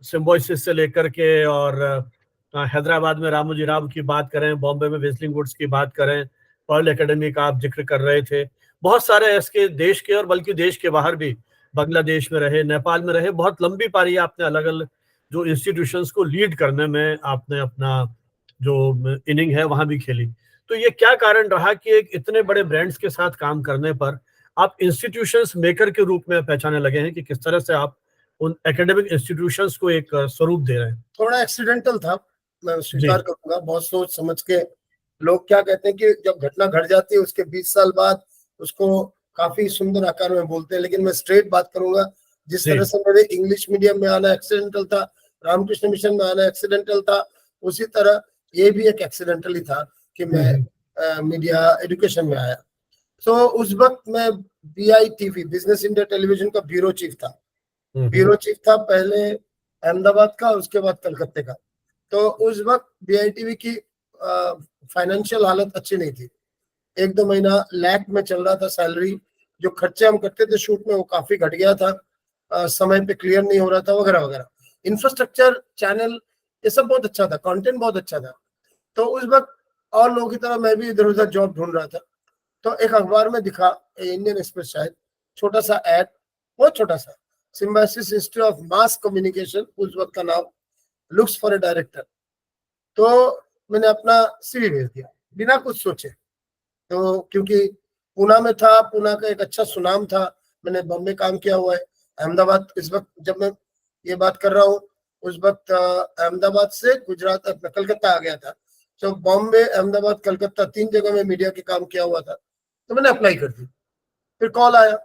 सिम्बोसिस से लेकर के, और हैदराबाद में रामोजी राव की बात करें, बॉम्बे में वेस्लिंग वुड्स की बात करें, पर्ल एकेडमी का आप जिक्र कर रहे थे, बहुत सारे इसके देश के और बल्कि देश के बाहर भी, बांग्लादेश में रहे, नेपाल में रहे, बहुत लंबी पारी आपने अलग अलग जो इंस्टीट्यूशंस को लीड करने में आपने अपना जो इनिंग है वहां भी खेली। तो ये क्या कारण रहा कि एक इतने बड़े ब्रांड्स के साथ काम करने पर आप इंस्टीट्यूशंस मेकर के रूप में पहचाने लगे हैं, कि किस तरह से आप उन एकेडमिक इंस्टीट्यूशंस को एक स्वरूप दे रहे हैं? थोड़ा एक्सीडेंटल था, मैं जी। स्वीकार करूंगा। बहुत सोच समझ के, लोग क्या कहते हैं कि जब घटना घट जाती है उसके 20 साल बाद उसको काफी सुंदर आकार में बोलते हैं, लेकिन मैं स्ट्रेट बात करूंगा। जिस जी। तरह से मेरे इंग्लिश मीडियम में आना एक्सीडेंटल था, रामकृष्ण मिशन में आना एक्सीडेंटल था, उसी तरह ये भी एक एक्सीडेंटल ही था कि मैं मीडिया एजुकेशन में आया। तो उस वक्त मैं BITV, बिजनेस इंडिया टेलीविजन का ब्यूरो चीफ था। ब्यूरो चीफ था पहले अहमदाबाद का, उसके बाद कलकत्ते का। तो उस वक्त BITV की फाइनेंशियल हालत अच्छी नहीं थी। 1-2 महीना लैक में चल रहा था सैलरी। जो खर्चे हम करते थे शूट में वो काफी घट गया था, समय पे क्लियर नहीं हो रहा था, वगैरह वगैरह। इंफ्रास्ट्रक्चर, चैनल, ये सब बहुत अच्छा था, कंटेंट बहुत अच्छा था। तो उस वक्त और लोगों की तरह मैं भी इधर उधर जॉब ढूंढ रहा था। तो एक अखबार में दिखा, इंडियन एक्सप्रेस शायद, छोटा सा एड, बहुत छोटा सा, symbiosis institute of mass communication, उस वक्त का नाम, लुक्स फॉर ए डायरेक्टर। तो मैंने अपना CV भेज दिया बिना कुछ सोचे। तो क्योंकि पूना में था, पूना का एक अच्छा सुनाम था, मैंने बॉम्बे काम किया हुआ है, अहमदाबाद, इस वक्त जब मैं ये बात कर रहा हूँ उस वक्त अहमदाबाद से गुजरात कलकत्ता आ गया था। तो बॉम्बे, अहमदाबाद, कलकत्ता 3 जगह में मीडिया के काम किया हुआ था। तो मैंने अप्लाई कर दी। फिर कॉल आया,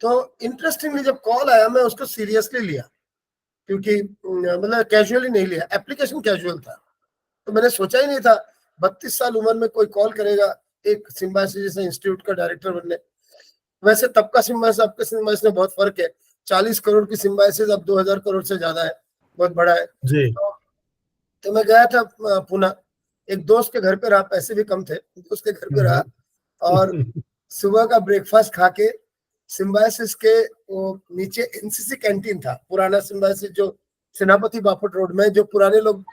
तो इंटरेस्टिंगली जब कॉल आया मैं उसको सीरियसली लिया, क्योंकि मतलब कैजुअली नहीं लिया, एप्लीकेशन कैजुअल था। तो मैंने सोचा ही नहीं था 32 साल उम्र में कोई कॉल करेगा एक सिम्बायोसिस जैसे इंस्टीट्यूट का डायरेक्टर बनने। वैसे तब का सिम्बायोसिस, अब के सिम्बायोसिस में बहुत फर्क है। 40 करोड़ की सिम्बायोसिस अब 2000 करोड़ से ज्यादा है, बहुत बड़ा है। जी। तो मैं गया था पूना, एक दोस्त के घर पे रहा, पैसे भी कम थे, दोस्त के घर पे रहा, और सुबह का ब्रेकफास्ट खा के सिम्बायोसिस के वो नीचे NCC कैंटीन था, पुराना सिम्बायोसिस जो सेनापति बापट रोड में, जो पुराने लोग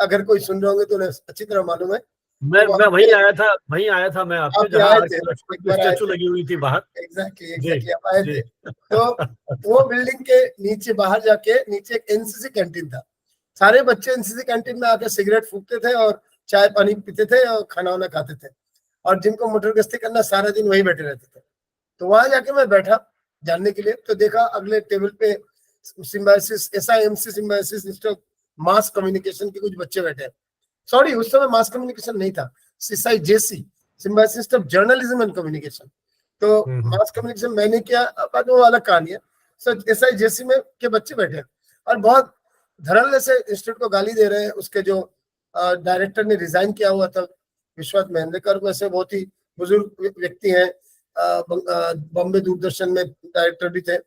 अगर कोई सुन रहे होंगे तो उन्हें अच्छी तरह मालूम है। मैं वहीं आया था मैं आपसे, आप भी जहाँ आए आज थे, लक्ष्मण एक की बार आए स्टैचू थे, लगी हुई थी बाहर। जी। एग्जैक्टली आप आए जी। थे। तो वो बिल्डिंग के नीचे, बाहर जाके नीचे एक NCC कैंटीन था। सारे बच्चे NCC कैंटीन में आके सिगरेट फूकते थे और चाय पानी पीते थे और खाना वाना खाते थे, और जिनको मोटर गश्ती करना सारा दिन वहीं बैठे रहते थे। तो वहां जाके मैं बैठा जानने के लिए, तो देखा अगले टेबल पे symbiosis, SIMC symbiosis institute of mass communication के कुछ बच्चे बैठे हैं। सॉरी, उस समय मास कम्युनिकेशन नहीं था, SIJC, symbiosis of journalism and communication. तो मास कम्युनिकेशन मैंने किया, बाद में वो अलग कहानी है। सो SIJC में के बच्चे बैठे और बहुत धड़ल्ले से इंस्टीट्यूट को गाली दे रहे हैं। उसके जो डायरेक्टर ने रिजाइन किया हुआ था, विश्वनाथ महेंद्रकर, वैसे बहुत ही बुजुर्ग व्यक्ति हैं, बॉम्बे दूरदर्शन में डायरेक्टर भी थे।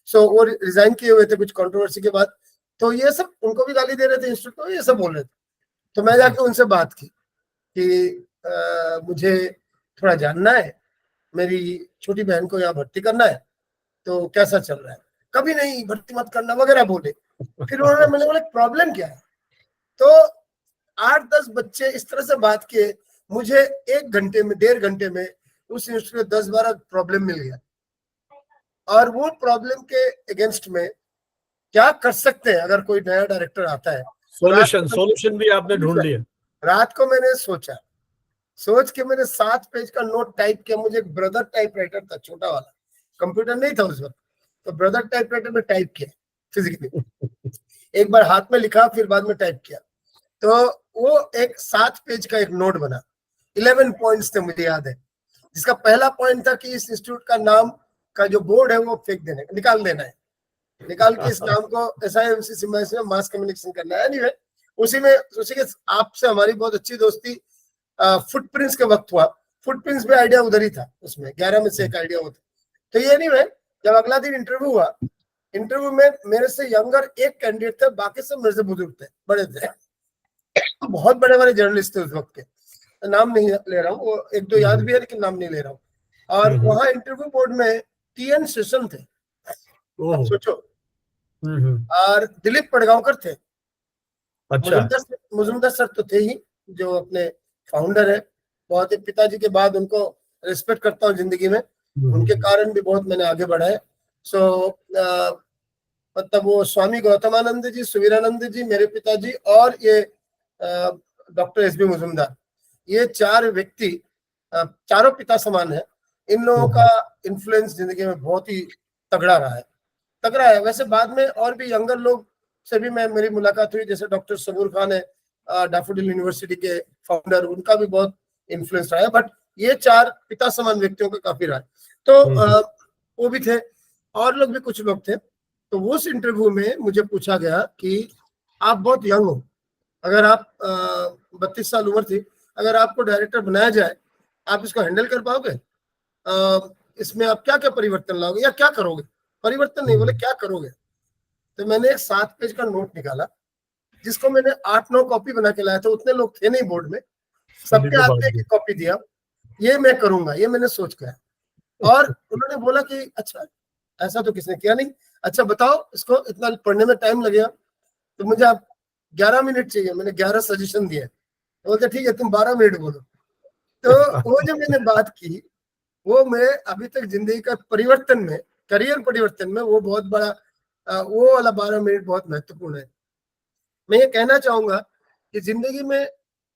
सो वो रिजाइन किए हुए थे कुछ कंट्रोवर्सी के बाद। तो ये सब उनको भी गाली दे रहे थे इंस्टीट्यूट को, ये सब बोल रहे थे। तो मैं जाके उनसे बात की कि मुझे थोड़ा जानना है, मेरी छोटी बहन को यहाँ भर्ती करना है, तो कैसा चल रहा है। कभी नहीं, भर्ती मत करना वगैरह बोले। फिर उन्होंने, मैंने बोला प्रॉब्लम क्या है। तो 8-10 बच्चे इस तरह से बात किए, मुझे 1 घंटे में, 1.5 घंटे में उस इंस्टीट्यूट में 10-12 प्रॉब्लम मिल गया। और वो प्रॉब्लम के अगेंस्ट में क्या कर सकते हैं अगर कोई नया डायरेक्टर आता है। सोल्यूशन भी आपने ढूंढ लिया। रात को मैंने सोच के मैंने 7 पेज का नोट टाइप किया। मुझे एक ब्रदर टाइपराइटर था, छोटा वाला, कंप्यूटर नहीं था उस वक्त, तो ब्रदर टाइपराइटर में टाइप किया फिजिकली। एक बार हाथ में लिखा, फिर बाद में टाइप किया। तो वो एक 7 पेज का एक नोट बना, 11 पॉइंट्स थे मुझे याद है, जिसका पहला पॉइंट था कि इस इंस्टीट्यूट का नाम का जो बोर्ड है वो फेंक देने, निकाल देना है, निकाल के इस नाम को SIMC सिम्बायोसिस में मास कम्युनिकेशन करना है। एनीवे, उसी के आपसे हमारी बहुत अच्छी दोस्ती फुटप्रिंट्स के वक्त हुआ। फुटप्रिंट्स में आइडिया उधर ही था, उसमें 11 में से एक आइडिया होता। तो ये एनीवे, जब अगला दिन इंटरव्यू हुआ, इंटरव्यू में मेरे से यंगर एक कैंडिडेट थे, बाकी सब मेरे से बुजुर्ग थे, बड़े थे, बहुत बड़े बड़े जर्नलिस्ट थे उस वक्त के। नाम नहीं ले रहा हूँ, वो 1-2 याद भी है लेकिन नाम नहीं ले रहा हूँ। और वहां इंटरव्यू बोर्ड में TN शेषन थे, आप सोचो, और दिलीप पड़गांवकर थे। अच्छा। मुजुमदार सर तो थे ही, जो अपने फाउंडर है, बहुत ही पिताजी के बाद उनको रिस्पेक्ट करता हूँ जिंदगी में, उनके कारण भी बहुत मैंने आगे बढ़ा है। सो मतलब वो स्वामी गौतमानंद जी, सुवीरानंद जी, मेरे पिताजी, और ये डॉक्टर SB मुजुमदार, ये चार व्यक्ति चारों पिता समान है। इन लोगों का इन्फ्लुएंस जिंदगी में बहुत ही तगड़ा रहा है, तगड़ा है। वैसे बाद में और भी यंगर लोग से भी मेरी मुलाकात हुई, जैसे डॉक्टर सबूर खान है, डैफोडिल यूनिवर्सिटी के फाउंडर, उनका भी बहुत इन्फ्लुएंस रहा है। बट ये चार पिता समान व्यक्तियों का काफी रहा है। तो वो भी थे, और लोग भी, कुछ लोग थे। तो उस इंटरव्यू में मुझे पूछा गया कि आप बहुत यंग हो, अगर आप 32 साल उम्र थी, अगर आपको डायरेक्टर बनाया जाए, आप इसको हैंडल कर पाओगे? इसमें आप क्या क्या परिवर्तन लाओगे या क्या करोगे? परिवर्तन नहीं बोले, क्या करोगे? तो मैंने 7 पेज का नोट निकाला, जिसको मैंने 8-9 कॉपी बना के लाया था। उतने लोग थे नहीं बोर्ड में, सबके हाथ में एक कॉपी दिया, ये मैं करूंगा, ये मैंने सोच कर। और उन्होंने बोला कि अच्छा, ऐसा तो किसने किया नहीं, अच्छा बताओ, इसको इतना पढ़ने में टाइम लगेगा, तो मुझे आप 11 मिनट चाहिए। मैंने 11 सजेशन दिए। तो बोलते ठीक है, तुम 12 मिनट बोलो। तो वो जो मैंने बात की, वो मैं अभी तक जिंदगी का परिवर्तन में, करियर परिवर्तन में, वो बहुत बड़ा, वो वाला 12 मिनट बहुत महत्वपूर्ण है। मैं ये कहना चाहूंगा कि जिंदगी में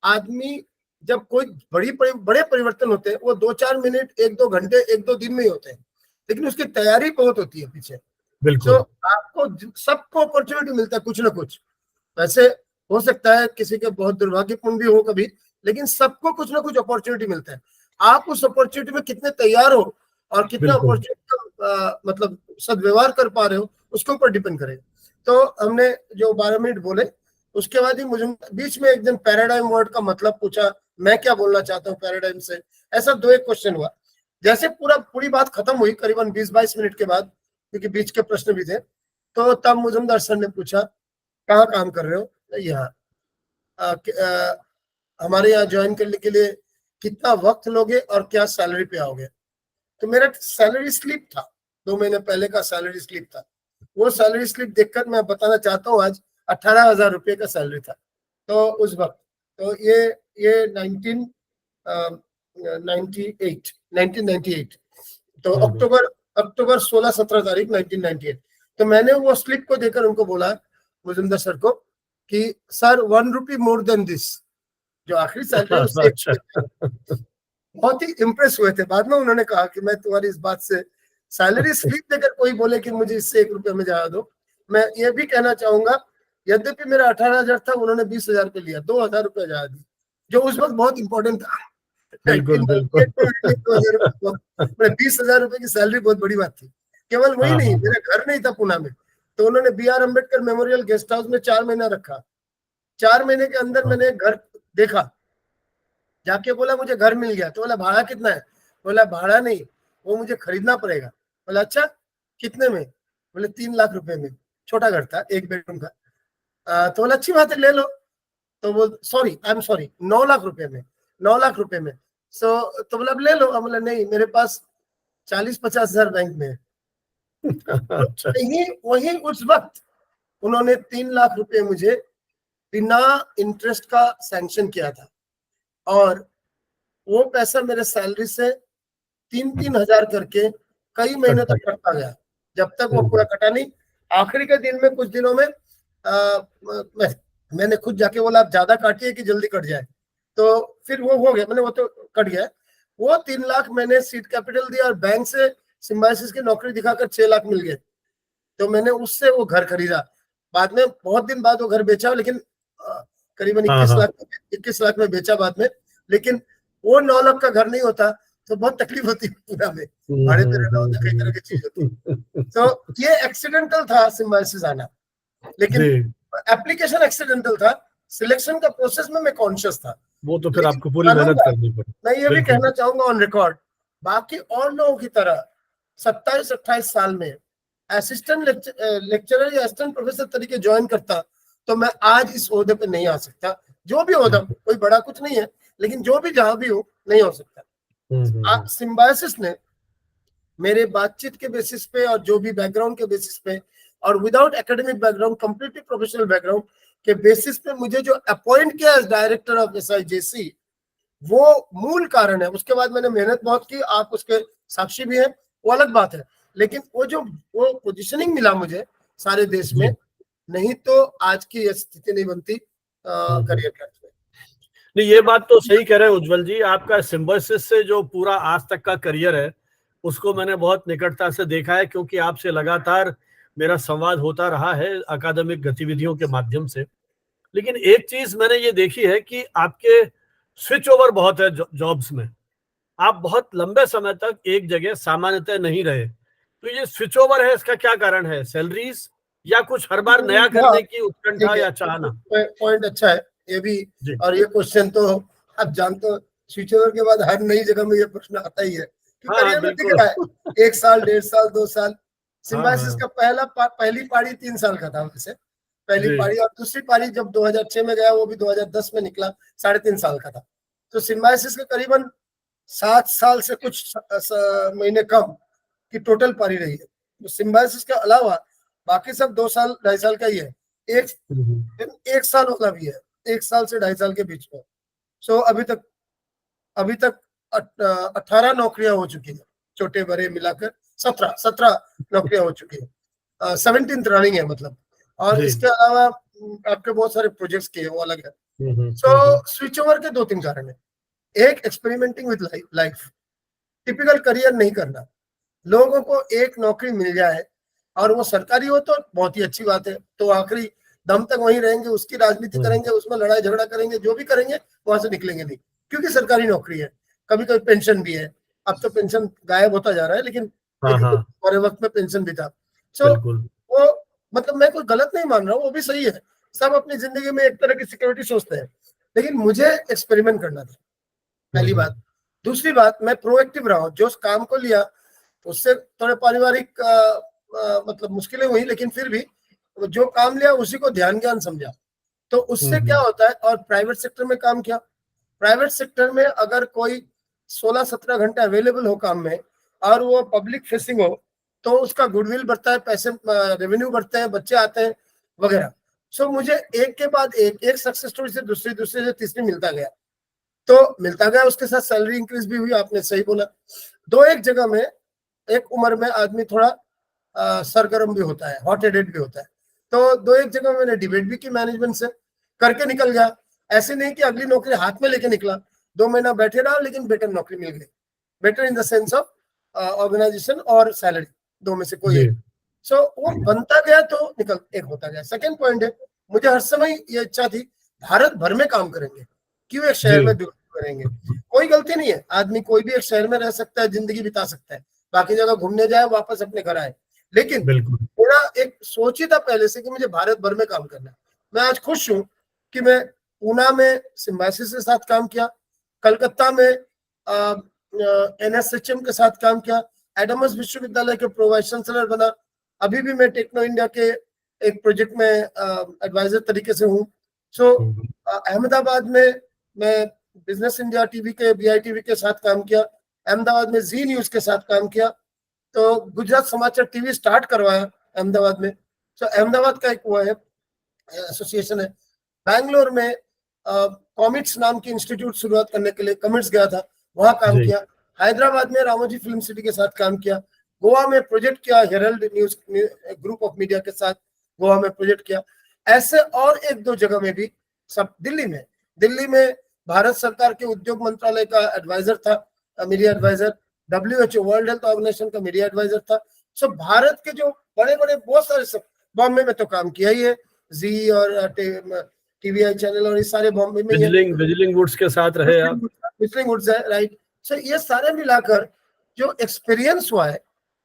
आदमी, जब कोई बड़े परिवर्तन होते हैं, वो 2-4 मिनट, 1-2 घंटे, 1-2 दिन में ही होते हैं, लेकिन उसकी तैयारी बहुत होती है पीछे। तो आपको सबको अपॉर्चुनिटी मिलता है कुछ ना कुछ। वैसे हो सकता है किसी के बहुत दुर्भाग्यपूर्ण भी हो कभी, लेकिन सबको कुछ ना कुछ अपॉर्चुनिटी मिलता है। आप उस अपॉर्चुनिटी में कितने तैयार हो और कितना अपॉर्चुनिटी का मतलब सदव्यवहार कर पा रहे हो, उसके ऊपर डिपेंड करेगा। तो हमने जो 12 मिनट बोले, उसके बाद ही मुझे बीच में एक दिन पैराडाइम वर्ड का मतलब पूछा, मैं क्या बोलना चाहता हूँ पैराडाइम से। ऐसा 2-1 क्वेश्चन हुआ। जैसे पूरी बात खत्म हुई करीबन 20-22 मिनट के बाद, क्योंकि बीच के प्रश्न भी थे, तो तब मुजुमदार सर ने पूछा, कहाँ काम कर रहे हो? यहाँ। हमारे यहाँ ज्वाइन करने के लिए कितना वक्त लोगे और क्या सैलरी पे आओगे? तो मेरा सैलरी स्लिप था, 2 महीने पहले का सैलरी स्लिप था। वो सैलरी स्लिप देखकर मैं बताना चाहता हूँ, आज 18,000 रुपये का सैलरी था तो उस वक्त। तो ये 1998 तो अक्टूबर 16-17 तारीख 1998। तो मैंने वो स्लिप को देकर उनको बोला, मुजुमदार सर को, कि sir 1 rupee more than this, जो आखिरी सैलरी है उससे बहुत ही इम्प्रेस हुए थे। बाद में उन्होंने कहा कि मैं तुम्हारी इस बात से, सैलरी स्लिप देकर कोई बोले कि मुझे इससे 1 रुपये में ज्यादा दो। मैं ये भी कहना चाहूंगा, यद्यपि मेरा 18,000 था, उन्होंने 20,000 पे लिया, 2,000 रुपये ज्यादा दी, जो उस वक्त बहुत इंपॉर्टेंट था। 20,000 रुपए की सैलरी बहुत बड़ी बात थी। केवल वही नहीं, मेरा घर नहीं था पुणे में, तो उन्होंने BR Ambedkar memorial guest house में 4 महीना रखा। 4 महीने के अंदर मैंने घर देखा, जाके बोला मुझे घर मिल गया। तो बोला भाड़ा कितना है? बोला भाड़ा नहीं, वो मुझे खरीदना पड़ेगा। बोला अच्छा, कितने में? बोले 3 लाख रुपए में। छोटा घर था, 1 बेडरूम का। तो बोला अच्छी बात है, ले लो। तो वो आई एम सॉरी 9 लाख रुपए में, 9 लाख रुपए में। तो बोला ले लो। बोला नहीं, मेरे पास 40-50 हजार बैंक में है। तो वही उस वक्त उन्होंने 3 लाख रुपए मुझे बिना इंटरेस्ट का सैंक्शन किया था, और वो पैसा मेरे सैलरी से 3-3 हजार करके कई महीने तक कटता गया, जब तक वो पूरा कटा नहीं। आखिरी के दिन में, कुछ दिनों में मैंने खुद जाके बोला आप ज्यादा काटिए कि जल्दी कट जाए, तो फिर वो हो गया, मैंने वो तो कट गया। वो 3 लाख मैंने सीड कैपिटल दिया, और बैंक से सिम्बायोसिस की नौकरी दिखाकर 6 लाख मिल गए। तो मैंने उससे वो घर खरीदा। बाद में बहुत दिन बाद वो घर बेचा, लेकिन करीबन 21 लाख में बेचा बाद में। लेकिन वो 9 लाख का घर नहीं होता तो बहुत तकलीफ होती पूरा में, भाड़े पे रहना होता, कई तरह की चीज होती। तो ये एक्सीडेंटल था सिम्बायोसिस आना, लेकिन एप्लीकेशन एक्सीडेंटल था। सिलेक्शन का प्रोसेस में मैं कॉन्शियस था। वो तो फिर आपको पूरी मेहनत करनी पड़ी। मैं ये भी कहना चाहूंगा ऑन रिकॉर्ड, बाकी और लोगों की तरह 27-28 साल में असिस्टेंट लेक्चरर या असिस्टेंट प्रोफेसर तरीके ज्वाइन करता, तो मैं आज इस ओहदे पे नहीं आ सकता। जो भी ओहदा, कोई बड़ा कुछ नहीं है, लेकिन जो भी जहां भी हो, नहीं हो सकता। सिम्बायोसिस ने मेरे बातचीत के बेसिस पे, और जो भी बैकग्राउंड के बेसिस पे, और without academic background, completely professional background के बेसिस पे मुझे जो अपॉइंट किया एज डायरेक्टर ऑफ SIJC, वो मूल कारण है। उसके बाद मैंने मेहनत बहुत की, आप उसके साक्षी भी हैं, वो अलग बात है। लेकिन वो पोजीशनिंग मिला मुझे सारे देश में, नहीं तो आज की स्थिति नहीं बनती करियर ट्रैक में। नहीं, ये बात तो सही कह रहे हैं उज्जवल जी। आपका सिम्बायोसिस से जो पूरा आज तक का करियर है उसको मैंने बहुत निकटता से देखा है, क्योंकि आपसे लगातार मेरा संवाद होता रहा है अकादमिक गतिविधियों के माध्यम से। लेकिन एक चीज मैंने ये देखी है कि आपके स्विच ओवर बहुत है जॉब्स में। आप बहुत लंबे समय तक एक जगह सामान्यतः नहीं रहे, तो ये स्विच ओवर है, इसका क्या कारण है? सैलरीज या कुछ हर बार नया हाँ, करने की उत्कंठा ठीक है, या चाहना? पॉइंट अच्छा है ये भी। जी। और ये क्वेश्चन तो आप जानते हो, स्विच ओवर के बाद हर नई जगह में ये प्रश्न आता ही है कि हाँ हाँ, करियर में दिख बिल्कुल। रहा है 1 साल, 1.5 साल, 2 साल। हाँ सिम्बायोसिस हाँ। का पहली पारी 3 साल का था वैसे, पहली जी। पारी, और दूसरी पारी जब 2006 में गया वो भी 2010 में निकला, 3.5 साल का था। तो सिम्बायोसिस के करीबन 7 साल से कुछ महीने कम की टोटल पारी रही है। तो सिम्बायोसिस के अलावा बाकी सब 2 साल 2.5 साल का ही है। एक 1 साल वाला भी है, 1 साल से 2.5 साल के बीच में। सो अभी तक 18 नौकरियां हो चुकी है, छोटे बड़े मिलाकर 17 नौकरियां हो चुकी है। 17th रनिंग है मतलब। और जी। इसके अलावा आपके बहुत सारे प्रोजेक्ट्स किए, वो अलग है। सो स्विच ओवर के 2-3 कारण है। एक, experimenting with life, typical career नहीं करना। लोगों को एक नौकरी मिल जाए और वो सरकारी हो तो बहुत ही अच्छी बात है, तो आखिरी दम तक वहीं रहेंगे, उसकी राजनीति करेंगे, उसमें लड़ाई झगड़ा करेंगे, जो भी करेंगे वहां से निकलेंगे नहीं, क्योंकि सरकारी नौकरी है। कभी कभी पेंशन भी है, अब तो पेंशन गायब होता जा रहा है, लेकिन हाँ हाँ, हमारे वक्त में पेंशन भी था। सो बिल्कुल। वो मतलब मैं कोई गलत नहीं मान रहा हूँ, वो भी सही है। सब अपनी जिंदगी में एक तरह की सिक्योरिटी सोचते हैं, लेकिन मुझे एक्सपेरिमेंट करना था, पहली बात। दूसरी बात, मैं प्रोएक्टिव रहा हूँ, जो उस काम को लिया उससे थोड़े पारिवारिक मतलब मुश्किलें हुई, लेकिन फिर भी जो काम लिया उसी को ध्यान ज्ञान समझा। तो उससे क्या होता है, और प्राइवेट सेक्टर में काम किया। प्राइवेट सेक्टर में अगर कोई 16-17 घंटे अवेलेबल हो काम में और वो पब्लिक फेसिंग हो, तो उसका गुडविल बढ़ता है, पैसे रेवेन्यू बढ़ते हैं, बच्चे आते हैं वगैरह। सो मुझे एक के बाद एक सक्सेस स्टोरी से दूसरी, दूसरी से तीसरी मिलता गया, तो मिलता गया। उसके साथ सैलरी इंक्रीज भी हुई, आपने सही बोला। दो एक जगह में, एक उम्र में आदमी थोड़ा सरगर्म भी होता है, हॉट हेडेड भी होता है। तो दो एक जगह मैंने डिबेट भी की मैनेजमेंट से, करके निकल गया। ऐसे नहीं कि अगली नौकरी हाथ में लेके निकला, 2 महीना बैठे रहा, लेकिन बेटर नौकरी मिल गई। Better in the sense of organisation और सैलरी, दो में से कोई जी। एक। सो वो बनता गया तो निकल एक होता गया। सेकेंड पॉइंट है, मुझे हर समय ये इच्छा थी भारत भर में काम करेंगे, क्यों एक शहर में करेंगे। कोई गलती नहीं है, आदमी कोई भी एक शहर में रह सकता है, जिंदगी बिता सकता है, बाकी जगह घूमने जाए, वापस अपने घर आए। लेकिन बिल्कुल। मेरा एक सोच ही था पहले से कि मुझे भारत भर में काम करना है। मैं आज खुश हूं कि मैं पूना में सिम्बायोसिस के साथ काम किया, कलकत्ता में एनएसएचएम के साथ काम किया, एडमस विश्वविद्यालय के प्रो वाइस चांसलर बना। अभी भी मैं टेक्नो इंडिया के एक प्रोजेक्ट में एडवाइजर तरीके से हूँ। सो अहमदाबाद में मैं बिजनेस इंडिया टीवी के, बीआई टीवी के साथ काम किया। अहमदाबाद में जी न्यूज के साथ काम किया। तो गुजरात समाचार टीवी स्टार्ट करवाया अहमदाबाद में। सो अहमदाबाद का एक वो है, एसोसिएशन है। बैंगलोर में कॉमिक्स नाम की इंस्टीट्यूट शुरुआत करने के लिए कमिट्स गया था, वहां काम जी। किया। हैदराबाद में रामोजी फिल्म सिटी के साथ काम किया। गोवा में प्रोजेक्ट किया, Herald news group of media के साथ गोवा में प्रोजेक्ट किया। ऐसे और एक दो जगह में भी, सब दिल्ली में भारत सरकार के उद्योग मंत्रालय का एडवाइजर था, media adviser. WHO world health organisation का मीडिया एडवाइजर था। सो भारत के जो बड़े बड़े बहुत सारे, सब बॉम्बे में तो काम किया ही है, जी और टीवीआई चैनल और ये सारे बॉम्बे में ही है। विजिलिंग वुड्स के साथ रहे आप। विजिलिंग वुड्स है, राइट। सो ये सारे मिलाकर जो एक्सपीरियंस हुआ है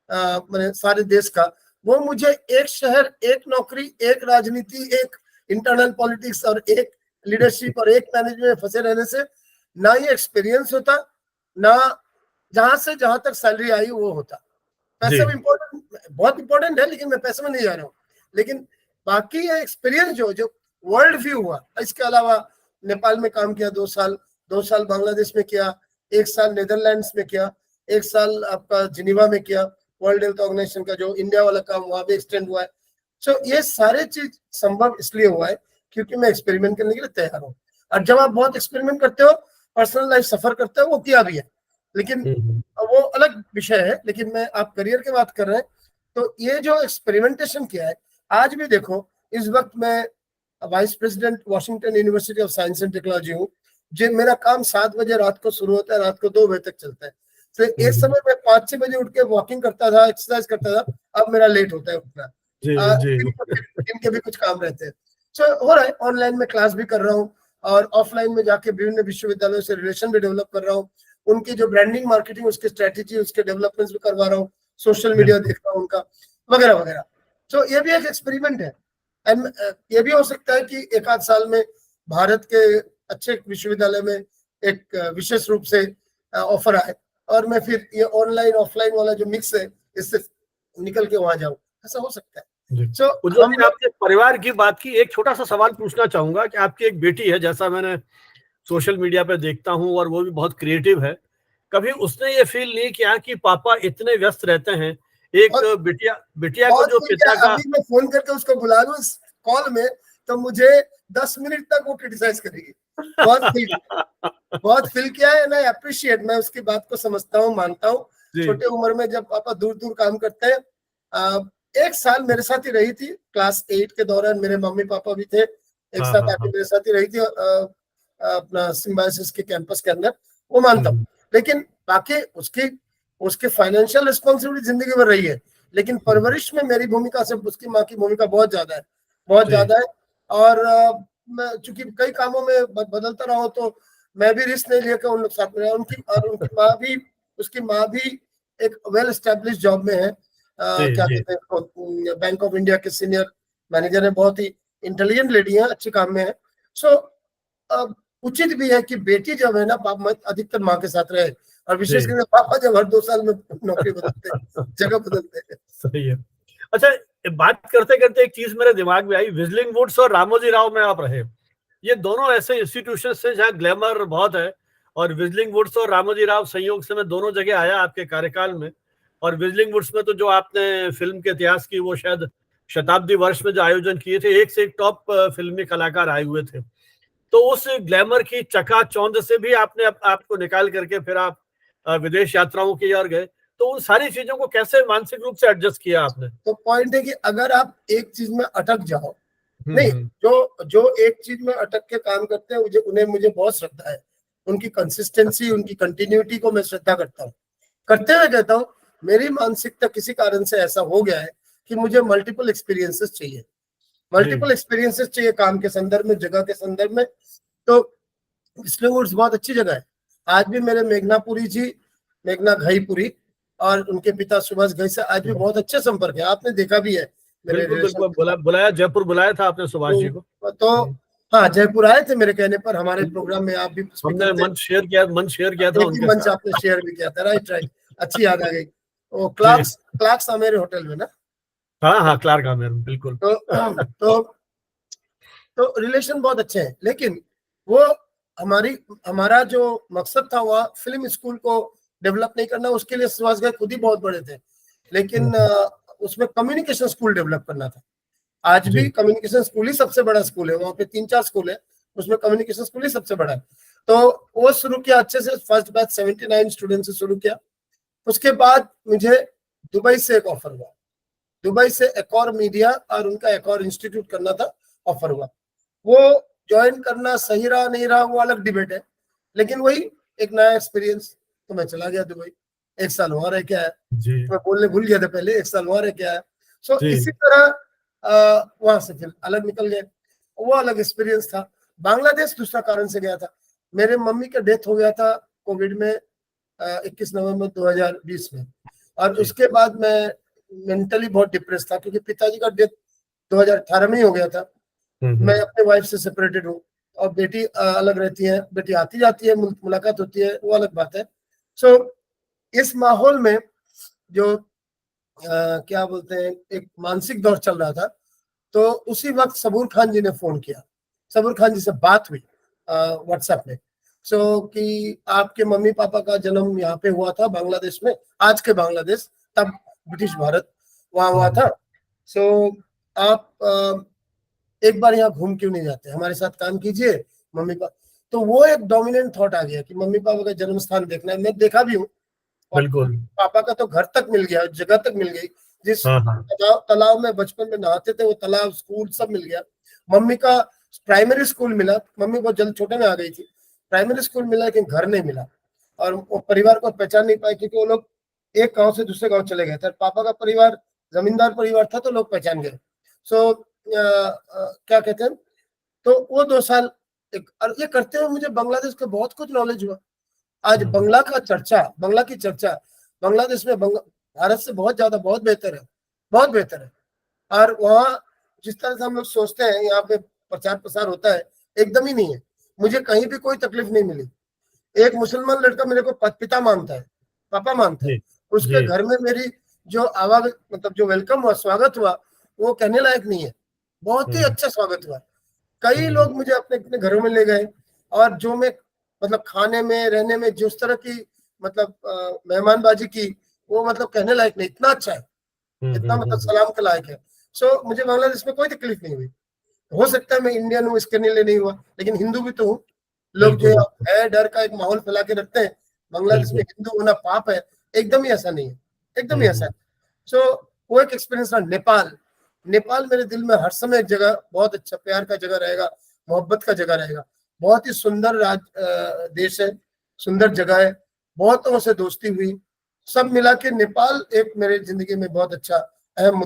मैंने सारे देश का, वो मुझे एक शहर, एक नौकरी, एक राजनीति, एक इंटरनल पॉलिटिक्स और एक लीडरशिप और एक मैनेजमेंट में फंसे रहने से ना ये एक्सपीरियंस होता, ना जहां से जहां तक सैलरी आई वो होता। पैसा भी इम्पोर्टेंट, बहुत इंपॉर्टेंट है, लेकिन मैं पैसे में नहीं जा रहा हूँ। लेकिन बाकी ये एक्सपीरियंस जो वर्ल्ड व्यू हुआ। इसके अलावा नेपाल में काम किया 2 साल, 2 साल बांग्लादेश में किया, 1 साल नीदरलैंड्स में किया, 1 साल आपका जिनीवा में किया। वर्ल्ड हेल्थ ऑर्गेनाइजेशन का जो इंडिया वाला काम वहां भी एक्सटेंड हुआ है। सो ये सारे चीज संभव इसलिए हुआ है क्योंकि मैं एक्सपेरिमेंट करने के लिए तैयार हूँ। और जब आप बहुत एक्सपेरिमेंट करते हो, पर्सनल लाइफ सफर करते हो, वो किया भी है, लेकिन वो अलग विषय है। लेकिन मैं, आप करियर की बात कर रहे हैं, तो ये जो एक्सपेरिमेंटेशन किया है, आज भी देखो, इस वक्त मैं vice president Washington university of science and technology हूँ। जो मेरा काम 7 बजे रात को शुरू होता है, रात को 2 बजे तक चलता है। तो एक समय मैं 5-6 बजे उठ के वॉकिंग करता था, एक्सरसाइज करता था, अब मेरा लेट होता है उठना। दिन के भी कुछ काम रहते हैं। सो हो रहा है, ऑनलाइन में क्लास भी कर रहा हूँ और ऑफलाइन में जाके विभिन्न विश्वविद्यालयों से रिलेशन भी डेवलप कर रहा हूँ, उनकी जो ब्रांडिंग मार्केटिंग उसकी स्ट्रेटेजी उसके डेवलपमेंट्स भी करवा रहा हूँ, सोशल मीडिया देख रहा हूँ उनका वगैरह वगैरह। तो ये भी एक एक्सपेरिमेंट है। एंड ये भी हो सकता है कि एक आध साल में भारत के अच्छे विश्वविद्यालय में एक विशेष रूप से ऑफर आए और मैं फिर ये ऑनलाइन ऑफलाइन वाला जो मिक्स है इससे निकल के वहां जाऊं, ऐसा हो सकता है। हमने आपके परिवार की बात की, एक छोटा सा सवाल पूछना चाहूंगा कि आपकी एक बेटी है, जैसा मैंने सोशल मीडिया पे देखता हूं, और वो भी बहुत क्रिएटिव है। कभी उसने ये फील नहीं किया कि पापा इतने व्यस्त रहते हैं, एक बिटिया को जो पिता का, अभी मैं फोन करके उसको बुला लूं इस कॉल में तो मुझे 10 मिनट तक वो क्रिटिसाइज करेगी। बहुत फील किया है ना, अप्रिशिएट, मैं उसकी बात को समझता हूँ, मानता हूँ। छोटे उम्र में जब पापा दूर दूर काम करते हैं, एक साल मेरे साथ ही रही थी, क्लास 8 के दौरान मेरे मम्मी पापा भी थे, एक साथ आके मेरे साथ ही रही थी अपना सिम्बायोसिस के कैंपस के अंदर, वो मानता हूँ। लेकिन बाकी उसकी फाइनेंशियल रिस्पॉन्सिबिलिटी जिंदगी भर रही है, लेकिन परवरिश में मेरी भूमिका से उसकी माँ की भूमिका बहुत ज्यादा है, बहुत ज्यादा है। और मैं चूंकि कई कामों में बदलता रहा हूँ तो मैं भी रिस्क नहीं लेकर उन लोग साथ में, उसकी माँ भी एक वेल एस्टेब्लिश जॉब में है, क्या कहते हैं, बैंक ऑफ इंडिया के सीनियर मैनेजर है, बहुत ही इंटेलिजेंट लेडी है, अच्छे काम में है। सो उचित भी है कि बेटी जब है ना पापा अधिकतर माँ के साथ रहे, और विशेषकर पापा जब हर 2 साल में नौकरी बदलते हैं, जगह बदलते हैं। सही है। अच्छा, बात करते करते एक चीज मेरे दिमाग में आई, विजलिंग वुड्स और रामोजी राव में आप रहे, ये दोनों ऐसे इंस्टीट्यूशन से जहाँ ग्लैमर बहुत है, और विजलिंग वुड्स और रामोजी राव संयोग से मैं दोनों जगह आया आपके कार्यकाल में। और विजलिंग वुड्स में तो जो आपने फिल्म के इतिहास की वो शायद शताब्दी वर्ष में जो आयोजन किए थे, एक से एक टॉप फिल्मी कलाकार आए हुए थे। तो उस ग्लैमर की चकाचौंध से भी आपने आपको निकाल करके फिर आप विदेश यात्राओं की ओर गए। तो उन सारी चीजों को कैसे मानसिक रूप से एडजस्ट किया आपने? तो पॉइंट है कि अगर आप एक चीज में अटक जाओ, नहीं, जो एक चीज में अटक के काम करते हैं उन्हें मुझे बहुत श्रद्धा है, उनकी कंसिस्टेंसी, उनकी कंटिन्यूटी को मैं श्रद्धा करता हूँ। करते हुए कहता हूँ मेरी मानसिकता किसी कारण से ऐसा हो गया है कि मुझे मल्टीपल एक्सपीरियंसेस चाहिए, काम के संदर्भ में, जगह के संदर्भ में। तो इसलिए वो बहुत अच्छी जगह है। आज भी मेरे मेघना घईपुरी और उनके पिता सुभाष घई से आज भी बहुत अच्छे संपर्क है, आपने देखा भी है। बिल्कुल, बुलाया, जयपुर बुलाया था आपने सुभाष जी को। तो हाँ, जयपुर आए थे मेरे कहने पर, हमारे प्रोग्राम में आप भी हमने मंच शेयर किया था उनके मंच आपने शेयर भी किया था। राइट, अच्छी याद आ गई। वो क्लार्क्स मेरे होटल में ना। हाँ, क्लार्क आमेर, बिल्कुल। तो रिलेशन बहुत अच्छे हैं, लेकिन वो हमारा जो मकसद था वह फिल्म स्कूल को डेवलप नहीं करना, उसके लिए सुभाष घई खुद ही बहुत बड़े थे, लेकिन उसमें कम्युनिकेशन स्कूल डेवलप करना था। आज भी कम्युनिकेशन स्कूल ही सबसे बड़ा स्कूल है, वहाँ पे 3-4 स्कूल है, उसमें कम्युनिकेशन स्कूल ही सबसे बड़ा है। तो वो शुरू किया अच्छे से, फर्स्ट बैच 79 स्टूडेंट से शुरू किया। उसके बाद मुझे दुबई से एक ऑफर हुआ, दुबई से एक और मीडिया और उनका एक और इंस्टीट्यूट करना था, ऑफर हुआ। वो ज्वाइन करना सही रहा नहीं रहा वो अलग डिबेट है, लेकिन वही एक नया एक्सपीरियंस, तो मैं चला गया दुबई, 1 साल वहां रह के आया। मैं बोलने भूल गया था पहले, 1 साल वहां रह के आया। सो इसी तरह वहां से फिर अलग निकल गए, वो अलग एक्सपीरियंस था। बांग्लादेश दूसरा कारण से गया था, मेरे मम्मी का डेथ हो गया था कोविड में 21 नवंबर 2020 में, और उसके बाद मैं मेंटली बहुत डिप्रेस था, क्योंकि पिताजी का डेथ 2018 में ही हो गया था। मैं अपने वाइफ से सेपरेटेड हूँ और बेटी अलग रहती है, बेटी आती जाती है, मुलाकात होती है, वो अलग बात है। सो इस माहौल में जो क्या बोलते हैं, एक मानसिक दौर चल रहा था, तो उसी वक्त सबूर खान जी ने फोन किया, सबूर खान जी से बात हुई व्हाट्सएप में। सो कि आपके मम्मी पापा का जन्म यहाँ पे हुआ था बांग्लादेश में, आज के बांग्लादेश, तब ब्रिटिश भारत वहां हुआ था। सो आप एक बार यहाँ घूम क्यों नहीं जाते, हमारे साथ काम कीजिए मम्मी पापा। तो वो एक डोमिनेंट थॉट आ गया कि मम्मी पापा का जन्म स्थान देखना है। मैं देखा भी हूँ, बिल्कुल, पापा का तो घर तक मिल गया, जगह तक मिल गई, जिस तालाब में बचपन में नहाते थे वो तालाब, स्कूल सब मिल गया। मम्मी का प्राइमरी स्कूल मिला, मम्मी बहुत जल्द छोटे में आ गई थी, प्राइमरी स्कूल मिला लेकिन घर नहीं मिला, और वो परिवार को पहचान नहीं पाए क्योंकि वो लोग एक गांव से दूसरे गांव चले गए थे। पापा का परिवार जमींदार परिवार था तो लोग पहचान गए। सो क्या कहते हैं, तो वो 2 साल और ये करते हुए मुझे बांग्लादेश का बहुत कुछ नॉलेज हुआ। आज बांग्ला की चर्चा बांग्लादेश में भारत से बहुत ज्यादा, बहुत बेहतर है, बहुत बेहतर है। और वहाँ जिस तरह से हम लोग सोचते हैं यहाँ पे प्रचार प्रसार होता है, एकदम ही नहीं है। मुझे कहीं भी कोई तकलीफ नहीं मिली। एक मुसलमान लड़का मेरे को पिता मानता है, पापा मानता है, उसके घर में मेरी जो आवाज, मतलब जो वेलकम हुआ, स्वागत हुआ, वो कहने लायक नहीं है। बहुत ही अच्छा स्वागत हुआ। कई लोग मुझे अपने अपने घरों में ले गए, और जो मैं मतलब खाने में, रहने में जिस तरह की मतलब मेहमानबाजी की, वो मतलब कहने लायक नहीं, इतना अच्छा है, इतना मतलब सलाम के लायक है। सो मुझे बांग्लादेश में कोई तकलीफ नहीं हुई। हो सकता है मैं इंडियन हूँ इसके लिए नहीं हुआ, लेकिन हिंदू भी तो हूँ। लोग जो है डर का एक माहौल फैला के रखते हैं, बांग्लादेश में हिंदू होना पाप है, एकदम ही ऐसा नहीं है, एकदम ही ऐसा है। सो वो एक एक्सपीरियंस था। नेपाल मेरे दिल में हर समय एक जगह, बहुत अच्छा प्यार का जगह रहेगा, मोहब्बत का जगह रहेगा। बहुत ही सुंदर देश है, सुंदर जगह है, बहुतों से दोस्ती हुई। सब मिला के नेपाल एक मेरे जिंदगी में बहुत अच्छा अहम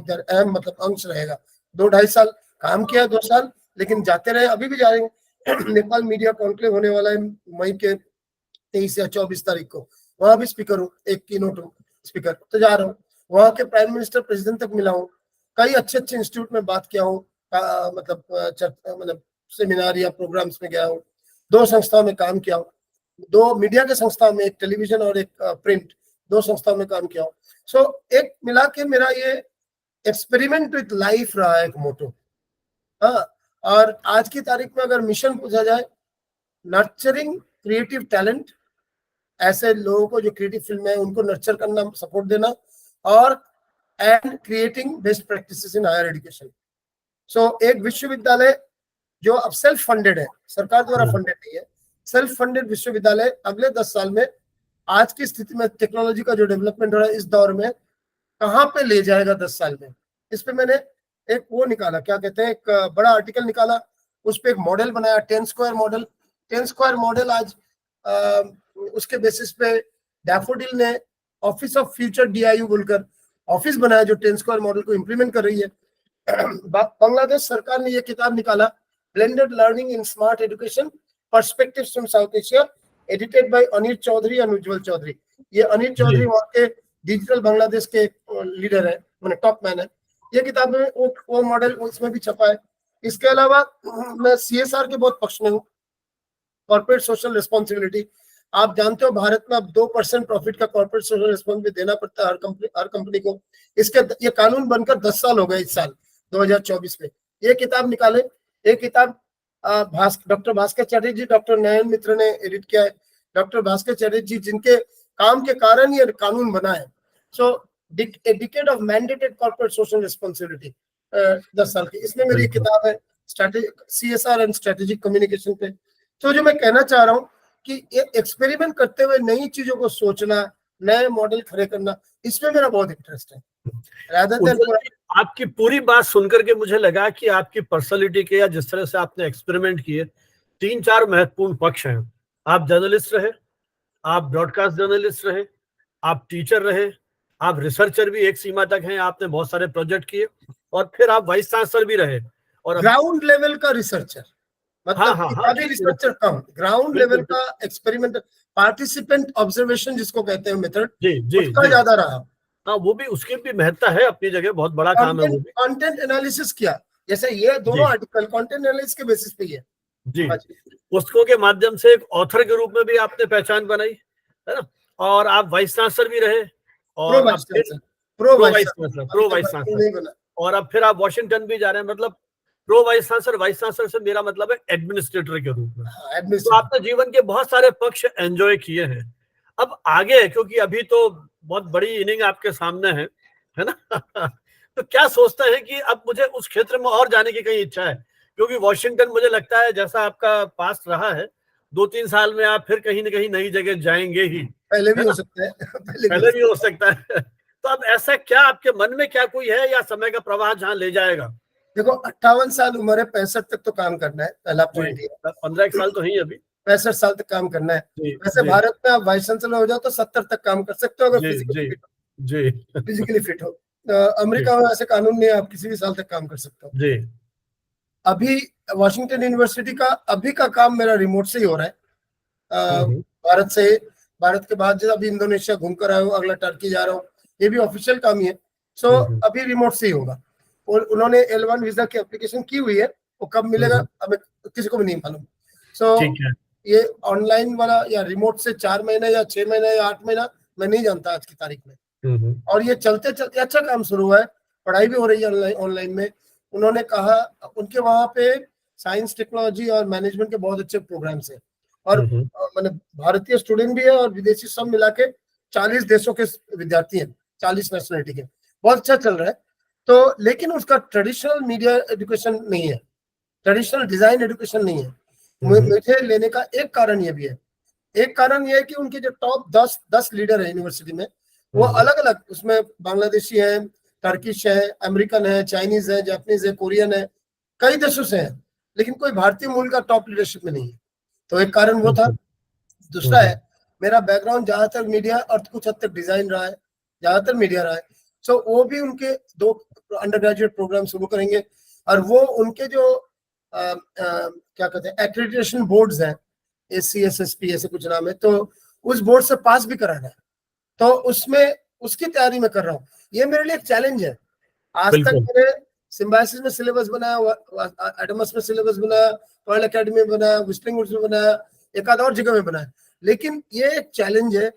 मतलब अंश रहेगा। 2-2.5 साल काम किया, 2 साल, लेकिन जाते रहे, अभी भी जा रहे हैं। नेपाल मीडिया कॉन्क्लेव होने वाला है मई के 23 या 24 तारीख को, वहां भी स्पीकर हूँ, एक कीनोट स्पीकर, तो जा रहा हूँ। वहां के प्राइम मिनिस्टर, प्रेसिडेंट तक मिला हूँ। कई अच्छे अच्छे इंस्टीट्यूट में बात किया हूँ, मतलब सेमिनार या प्रोग्राम्स में गया हूँ। 2 संस्थाओं में काम किया हूँ, 2 मीडिया के संस्थाओं में, एक टेलीविजन और एक प्रिंट, 2 संस्थाओं में काम किया हूँ। सो एक मिला के मेरा ये एक्सपेरिमेंट विथ लाइफ रहा है, एक मोटो। हाँ, और आज की तारीख में अगर मिशन पूछा जाए, नर्चरिंग क्रिएटिव टैलेंट, ऐसे लोगों को जो क्रिएटिव फील्ड में है उनको नर्चर करना, सपोर्ट देना, और and creating best practices in higher education. So एक विश्वविद्यालय जो अब सेल्फ फंडेड है, सरकार द्वारा फंडेड नहीं है, सेल्फ फंडेड विश्वविद्यालय अगले 10 साल में आज की स्थिति में टेक्नोलॉजी का जो डेवलपमेंट हो रहा है इस दौर में, कहाँ पे ले जाएगा 10 साल में। इस पे मैंने एक वो निकाला, क्या कहते हैं, एक बड़ा आर्टिकल निकाला, उस पे एक मॉडल बनाया, 10 स्क्वायर मॉडल। 10 स्क्वायर मॉडल आज उसके बेसिस पे डैफोडिल ने ऑफिस ऑफ फ्यूचर DIU बोलकर ऑफिस बनाया, जो 10 स्क्वायर मॉडल को इम्प्लीमेंट कर रही है। बांग्लादेश सरकार ने ये किताब निकाला, blended learning in smart education, perspectives from South Asia, edited by Anil Chaudhary और उज्जवल चौधरी। ये अनिल चौधरी वहाँ के डिजिटल बांग्लादेश के लीडर है, मैंने टॉप मैन है। ये किताब में वो मॉडल उसमें भी छपा है। इसके अलावा मैं CSR के बहुत पक्ष में हूँ, कॉर्पोरेट सोशल रिस्पॉन्सिबिलिटी। आप जानते हो भारत में अब 2% प्रॉफिट का कॉर्पोरेट सोशल रिस्पॉन्सिबिलिटी देना पड़ता है हर कंपनी को। इसके ये कानून बनकर 10 साल हो गए इस साल 2024 में। ये किताब निकाले, ये किताब डॉक्टर भास्कर चैटर्जी जी, डॉक्टर नयन मित्र ने एडिट किया है। डॉक्टर भास्कर चैटर्जी जी जिनके काम के कारण ये कानून बना है। So a decade of mandated corporate social responsibility, 10 साल की, इसमें मेरी किताब है, CSR एंड स्ट्रेटेजिक कम्युनिकेशन पे। तो जो मैं कहना चाह रहा हूँ कि एक एक्सपेरिमेंट करते हुए नई चीजों को सोचना, नए मॉडल खड़े करना, इसमें मेरा बहुत इंटरेस्ट है। आपकी पूरी बात सुनकर के मुझे लगा कि आपकी पर्सनालिटी के, या जिस तरह से आपने एक्सपेरिमेंट किए, 3-4 महत्वपूर्ण पक्ष हैं। आप जर्नलिस्ट रहे, आप ब्रॉडकास्ट जर्नलिस्ट रहे, आप टीचर रहे, आप रिसर्चर भी एक सीमा तक हैं, आपने बहुत सारे प्रोजेक्ट किए, और फिर आप वाइस चांसलर भी रहे, और ग्राउंड लेवल का रिसर्चर, मतलब किताबी रिसर्चर कम, ग्राउंड लेवल का एक्सपेरिमेंट, पार्टिसिपेंट ऑब्जर्वेशन जिसको कहते हैं मेथड, उसका ज्यादा रहा। हाँ, वो भी, उसके भी महत्ता है अपनी जगह, बहुत बड़ा काम है वो भी। कंटेंट एनालिसिस किया, जैसे ये दोनों आर्टिकल कंटेंट एनालिसिस के बेसिस पे है जी। पुस्तकों के माध्यम से एक ऑथर के रूप में भी आपने पहचान बनाई, है ना, और आप वाइस चांसलर भी रहे, और प्रो वाइस चांसलर, और अब फिर आप वॉशिंगटन भी जा रहे हैं। मतलब प्रो वाइस चांसलर से मेरा मतलब है एडमिनिस्ट्रेटर के रूप में। तो आपने जीवन के बहुत सारे पक्ष एंजॉय किए हैं। अब आगे, क्योंकि अभी तो बहुत बड़ी इनिंग आपके सामने है ना तो क्या सोचते हैं कि अब मुझे उस क्षेत्र में और जाने की कहीं इच्छा है? क्योंकि वॉशिंगटन मुझे लगता है, जैसा आपका पास्ट रहा है, 2-3 साल में आप फिर कहीं ना कहीं नई जगह जाएंगे ही, पहले भी हो सकता है, पहले भी हो सकता है। तो अब ऐसा क्या आपके मन में क्या कोई है, या समय का प्रवाह जहाँ ले जाएगा? देखो 58 साल उम्र है, 65 तक तो काम करना है, पहला पॉइंट है। 15 साल तो ही अभी। 65 साल तक काम करना है। जी, वैसे जी, भारत में आप वाइस चांसलर हो जाओ तो 70 तक काम कर सकते हो अगर जी, फिजिकली जी, फिट जी, फिजिकली फिट हो। जी, अमेरिका में ऐसे कानून नहीं है, आप किसी भी साल तक काम कर सकते हो। जी, अभी वॉशिंगटन यूनिवर्सिटी का अभी का काम मेरा रिमोट से ही हो रहा है। हम्म, भारत से, भारत के बाद जैसे अभी इंडोनेशिया घूम कर आया हूँ, अगला टर्की जा रहा हूँ, ये भी ऑफिशियल काम ही है। सो अभी रिमोट से ही होगा। और उन्होंने L1 वीजा की एप्लीकेशन की हुई है, वो कब मिलेगा हमें किसी को भी नहीं मालूम। सो ठीक है। ये ऑनलाइन वाला या रिमोट से 4 महीने या 6 महीने या 8 महीना मैं नहीं जानता आज की तारीख में। और ये चलते चलते अच्छा काम शुरू हुआ है, पढ़ाई भी हो रही है ऑनलाइन ऑनलाइन में। उन्होंने कहा उनके वहां पे साइंस टेक्नोलॉजी और मैनेजमेंट के बहुत अच्छे प्रोग्राम्स हैं, और मतलब भारतीय स्टूडेंट भी है और विदेशी सब मिला के 40 देशों के विद्यार्थी हैं, 40 नेशनलिटी के, बहुत अच्छा चल रहा है। तो लेकिन उसका ट्रेडिशनल मीडिया एजुकेशन नहीं है, ट्रेडिशनल डिजाइन एजुकेशन नहीं है। मुझे लेने का एक कारण ये भी है, एक कारण ये है कि उनके जो टॉप 10 लीडर है यूनिवर्सिटी में, वो अलग अलग, उसमें बांग्लादेशी है, टर्किश है, अमेरिकन है, चाइनीज है, जापानीज है, कोरियन है, कई देशों से है, लेकिन कोई भारतीय मूल का टॉप लीडरशिप में नहीं है। तो एक कारण वो था। दूसरा है मेरा बैकग्राउंड ज्यादातर मीडिया और कुछ हद तक डिजाइन रहा है, ज्यादातर मीडिया रहा है। सो वो भी उनके 2 अंडर ग्रेजुएट प्रोग्राम शुरू करेंगे, और वो उनके जो क्या कहते हैं एक्रेडिटेशन बोर्ड्स हैं, ACSSP ऐसे कुछ नाम है, तो उस बोर्ड से पास भी कराना है। तो उसमें उसकी तैयारी में कर रहा हूँ। ये मेरे लिए एक चैलेंज है। आज तक मैंने सिम्बायोसिस में सिलेबस बनाया, एडमस में सिलेबस बनाया, रॉयल एकेडमी में बनाया, विस्लिंग वुड्स में बनाया, एक आध और जगह में बनाया, लेकिन ये एक चैलेंज है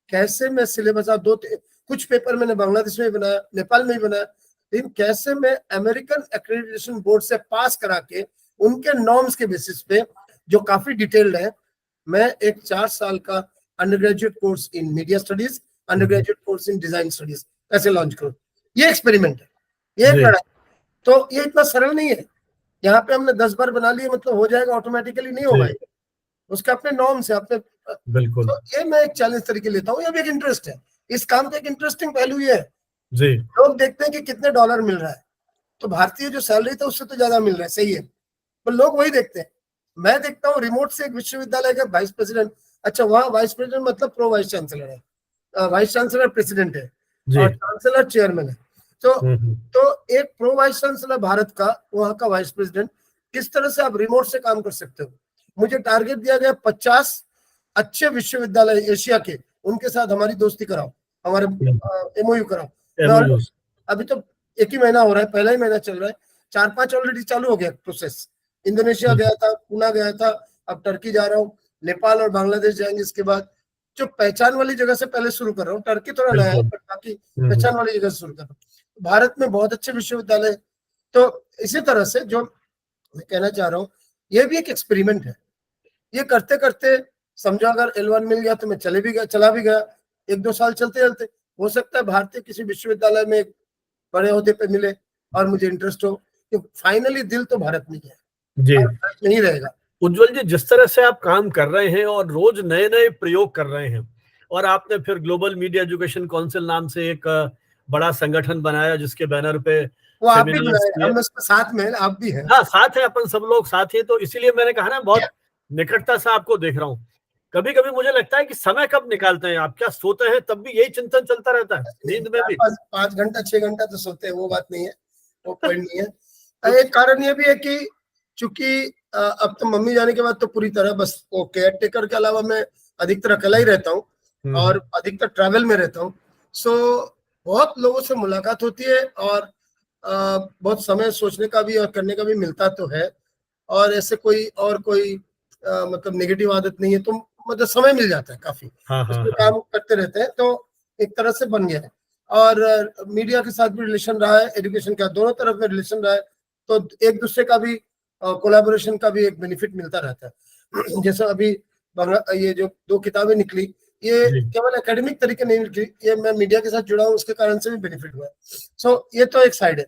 कैसे मैं सिलेबस कुछ पेपर मैंने बांग्लादेश में बनाया, नेपाल में भी बनाया, लेकिन कैसे मैं अमेरिकन एक्रेडिटेशन बोर्ड से पास करा के उनके नॉर्म्स के बेसिस पे, जो काफी डिटेल्ड है, मैं एक 4 साल का under graduate course in media studies, under graduate course in design studies कैसे लॉन्च करूं। ये एक्सपेरिमेंट है, ये एक लड़ाई। तो ये इतना सरल नहीं है, यहाँ पे हमने 10 बार बना लिए मतलब हो जाएगा, ऑटोमेटिकली नहीं होगा, उसके अपने नॉर्म्स है अपने। बिल्कुल। तो ये मैं एक चैलेंज तरीके लेता हूँ, ये भी एक इंटरेस्ट है। इस काम का एक इंटरेस्टिंग पहलू ये है, जी, लोग देखते हैं कि कितने डॉलर मिल रहा है, तो भारतीय जो सैलरी था उससे तो ज्यादा मिल रहा है, सही है, पर लोग वही देखते हैं। मैं देखता हूँ रिमोट से एक विश्वविद्यालय का वाइस प्रेसिडेंट, अच्छा वहाँ वाइस प्रेसिडेंट मतलब प्रो वाइस चांसलर है, वाइस चांसलर प्रेसिडेंट है और चांसलर चेयरमैन है। तो एक प्रो वाइस चांसलर भारत का, वहाँ का वाइस प्रेसिडेंट, किस तरह से आप रिमोट से काम कर सकते हो। मुझे टारगेट दिया गया 50 अच्छे विश्वविद्यालय एशिया के, उनके साथ हमारी दोस्ती कराओ, हमारे MOU कराओ। अभी तो एक ही महीना हो रहा है, पहला ही महीना चल रहा है, 4-5 ऑलरेडी चालू हो गया प्रोसेस। इंडोनेशिया गया था, पूना गया था, अब टर्की जा रहा हूँ, नेपाल और बांग्लादेश जाएंगे इसके बाद। जो पहचान वाली जगह से पहले शुरू कर रहा हूँ, टर्की थोड़ा नया है पर बाकी पहचान वाली जगह से शुरू कर रहा हूँ। भारत में बहुत अच्छे विश्वविद्यालय। तो इसी तरह से जो मैं कहना चाह रहा हूँ, ये भी एक एक्सपेरिमेंट है। ये करते करते समझो अगर L1 मिल गया तो मैं चला भी गया, 1-2 साल चलते चलते हो सकता है भारतीय किसी विश्वविद्यालय में बड़े होते पे मिले और मुझे इंटरेस्ट हो, कि फाइनली दिल तो भारत में है, जी। भारत में ही रहेगा। उज्जवल जी, जिस तरह से आप काम कर रहे हैं और रोज नए नए प्रयोग कर रहे हैं, और आपने फिर ग्लोबल मीडिया एजुकेशन काउंसिल नाम से एक बड़ा संगठन बनाया जिसके बैनर पे वो आप भी सेमिनार्स बनाए, हम उसके साथ में, आप भी हैं। हाँ, साथ है, अपन सब लोग साथ ही, तो इसीलिए मैंने कहा ना, बहुत निकटता से आपको देख रहा हूँ। कभी कभी मुझे लगता है कि समय कब निकालते हैं आप, क्या सोते हैं तब भी यही चिंतन चलता रहता है, नींद में भी? 5 घंटा 6 घंटा तो सोते हैं, वो बात नहीं है, वो पॉइंट नहीं है। एक कारण ये भी है कि चूंकि अब तो मम्मी जाने के बाद तो पूरी तरह बस वो केयर टेकर के अलावा मैं अधिकतर अकेला ही रहता हूँ और अधिकतर ट्रैवल में रहता हूँ। सो बहुत लोगों से मुलाकात होती है और बहुत समय सोचने का भी और करने का भी मिलता तो है, और ऐसे कोई मतलब नेगेटिव आदत नहीं है, तो मतलब समय मिल जाता है काफी, उसमें काम करते रहते हैं, तो एक तरह से बन गया है। और मीडिया के साथ भी रिलेशन रहा है, एजुकेशन का, दोनों तरफ में रिलेशन रहा है, तो एक दूसरे का भी कोलैबोरेशन का भी एक बेनिफिट मिलता रहता है। जैसे अभी ये जो 2 किताबें निकली, ये केवल एकेडमिक तरीके नहीं निकली, ये मैं मीडिया के साथ जुड़ा हूँ उसके कारण से भी बेनिफिट हुआ है। सो ये तो एक साइड है,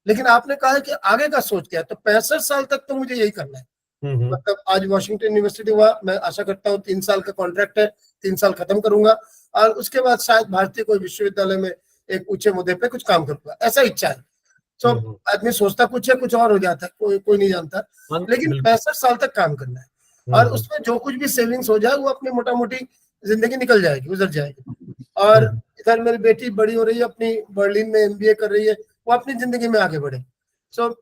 लेकिन आपने कहा है कि आगे का सोच क्या है, तो 65 साल तक तो मुझे यही करना है। मतलब आज वॉशिंगटन यूनिवर्सिटी हुआ, मैं आशा करता हूँ 3 साल का कॉन्ट्रैक्ट है, 3 साल खत्म करूंगा और उसके बाद शायद भारतीय कोई विश्वविद्यालय में एक ऊंचे मुद्दे पे कुछ काम करूंगा, ऐसा इच्छा है। तो आदमी सोचता कुछ है, कुछ और हो जाता है, कोई नहीं जानता, लेकिन 65 साल तक काम करना है। और उसमें जो कुछ भी सेविंग्स हो जाए वो अपनी मोटा मोटी जिंदगी निकल जाएगी, गुजर जाएगी। और इधर मेरी बेटी बड़ी हो रही है, अपनी बर्लिन में MBA कर रही है, वो अपनी जिंदगी में आगे बढ़े। सो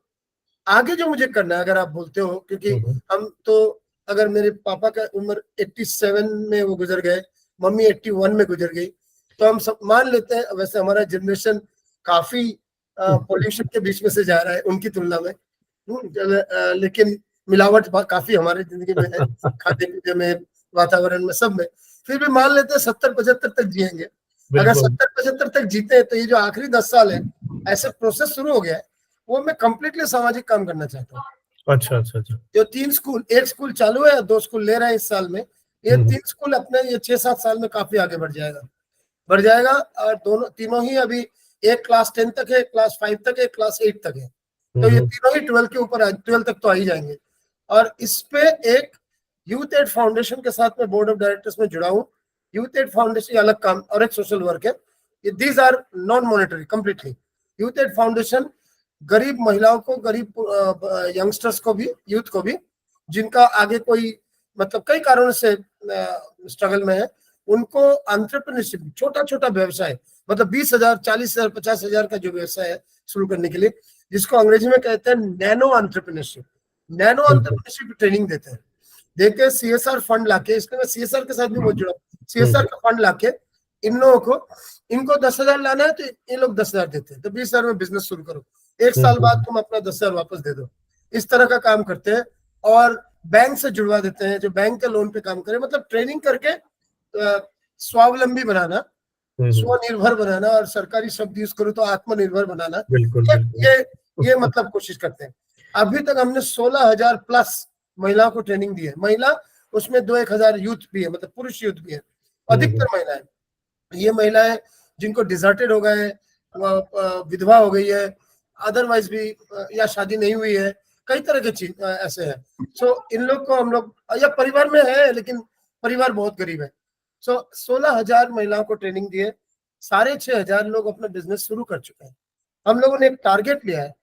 आगे जो मुझे करना है, अगर आप बोलते हो, क्योंकि हम तो, अगर मेरे पापा का उम्र 87 में वो गुजर गए, मम्मी 81 में गुजर गई, तो हम सब मान लेते हैं, वैसे हमारा जनरेशन काफी पॉल्यूशन के बीच में से जा रहा है उनकी तुलना में, लेकिन मिलावट काफी हमारी जिंदगी में है, खाने पीने में, वातावरण में, सब में। फिर भी मान लेते हैं 70-75 तक जिएंगे। अगर 70-75 तक जीते हैं तो ये जो आखिरी 10 साल है, ऐसे प्रोसेस शुरू हो गया है, वो मैं कंप्लीटली सामाजिक काम करना चाहता हूँ। अच्छा अच्छा अच्छा। जो 3 स्कूल, 1 स्कूल चालू है, 2 स्कूल ले रहे हैं इस साल में, ये 3 स्कूल अपने ये 6-7 साल में काफी आगे बढ़ जाएगा। और तीनों ही अभी, एक क्लास 10 तक है, क्लास 5 तक है, क्लास 8 तक है, तो ये तीनों ही 12 के ऊपर, 12 तक तो आ ही जाएंगे। और इस पे एक यूथ एड फाउंडेशन के साथ में बोर्ड ऑफ डायरेक्टर्स में जुड़ा हूँ। यूथ एड फाउंडेशन अलग काम और एक सोशल वर्क है, these are non monetary completely. Youth aid foundation गरीब महिलाओं को, गरीब यंगस्टर्स को भी, यूथ को भी, जिनका आगे कोई मतलब कई कारणों से स्ट्रगल में है, उनको एंटरप्रेन्योरशिप, छोटा छोटा व्यवसाय, मतलब 20,000, 40,000, 50,000 का जो व्यवसाय है शुरू करने के लिए, जिसको अंग्रेजी में कहते हैं नैनो एंटरप्रेन्योरशिप ट्रेनिंग देते हैं। देखे CSR फंड लाके, इसलिए मैं CSR के साथ भी बहुत जुड़ा, CSR का फंड लाके इन लोगों को, इनको 10,000 लाना है तो ये लोग 10,000 देते हैं, तो 20,000 में बिजनेस शुरू करो, 1 साल बाद तुम अपना 10,000 वापस दे दो। इस तरह का काम करते हैं। और बैंक से जुड़वा देते हैं, जो बैंक के लोन पे काम करे, मतलब ट्रेनिंग करके स्वावलंबी बनाना, स्वनिर्भर बनाना, और सरकारी शब्द यूज करूँ तो आत्मनिर्भर बनाना। ये मतलब कोशिश करते हैं। अभी तक हमने 16,000 प्लस महिलाओं को ट्रेनिंग दी है। महिला उसमें 2-1,000 यूथ भी है, मतलब पुरुष यूथ भी है, अधिकतर महिलाएं। ये महिलाएं जिनको डिजर्टेड हो गए, विधवा हो गई है, अदरवाइज भी, या शादी नहीं हुई है, कई तरह के चीज ऐसे है। सो इन लोग को हम लोग, या परिवार में है लेकिन परिवार बहुत गरीब है, सो 16,000 महिलाओं को ट्रेनिंग दिए, 6,500 लोग अपना बिजनेस शुरू कर चुके हैं। हम लोगों ने एक टारगेट लिया है,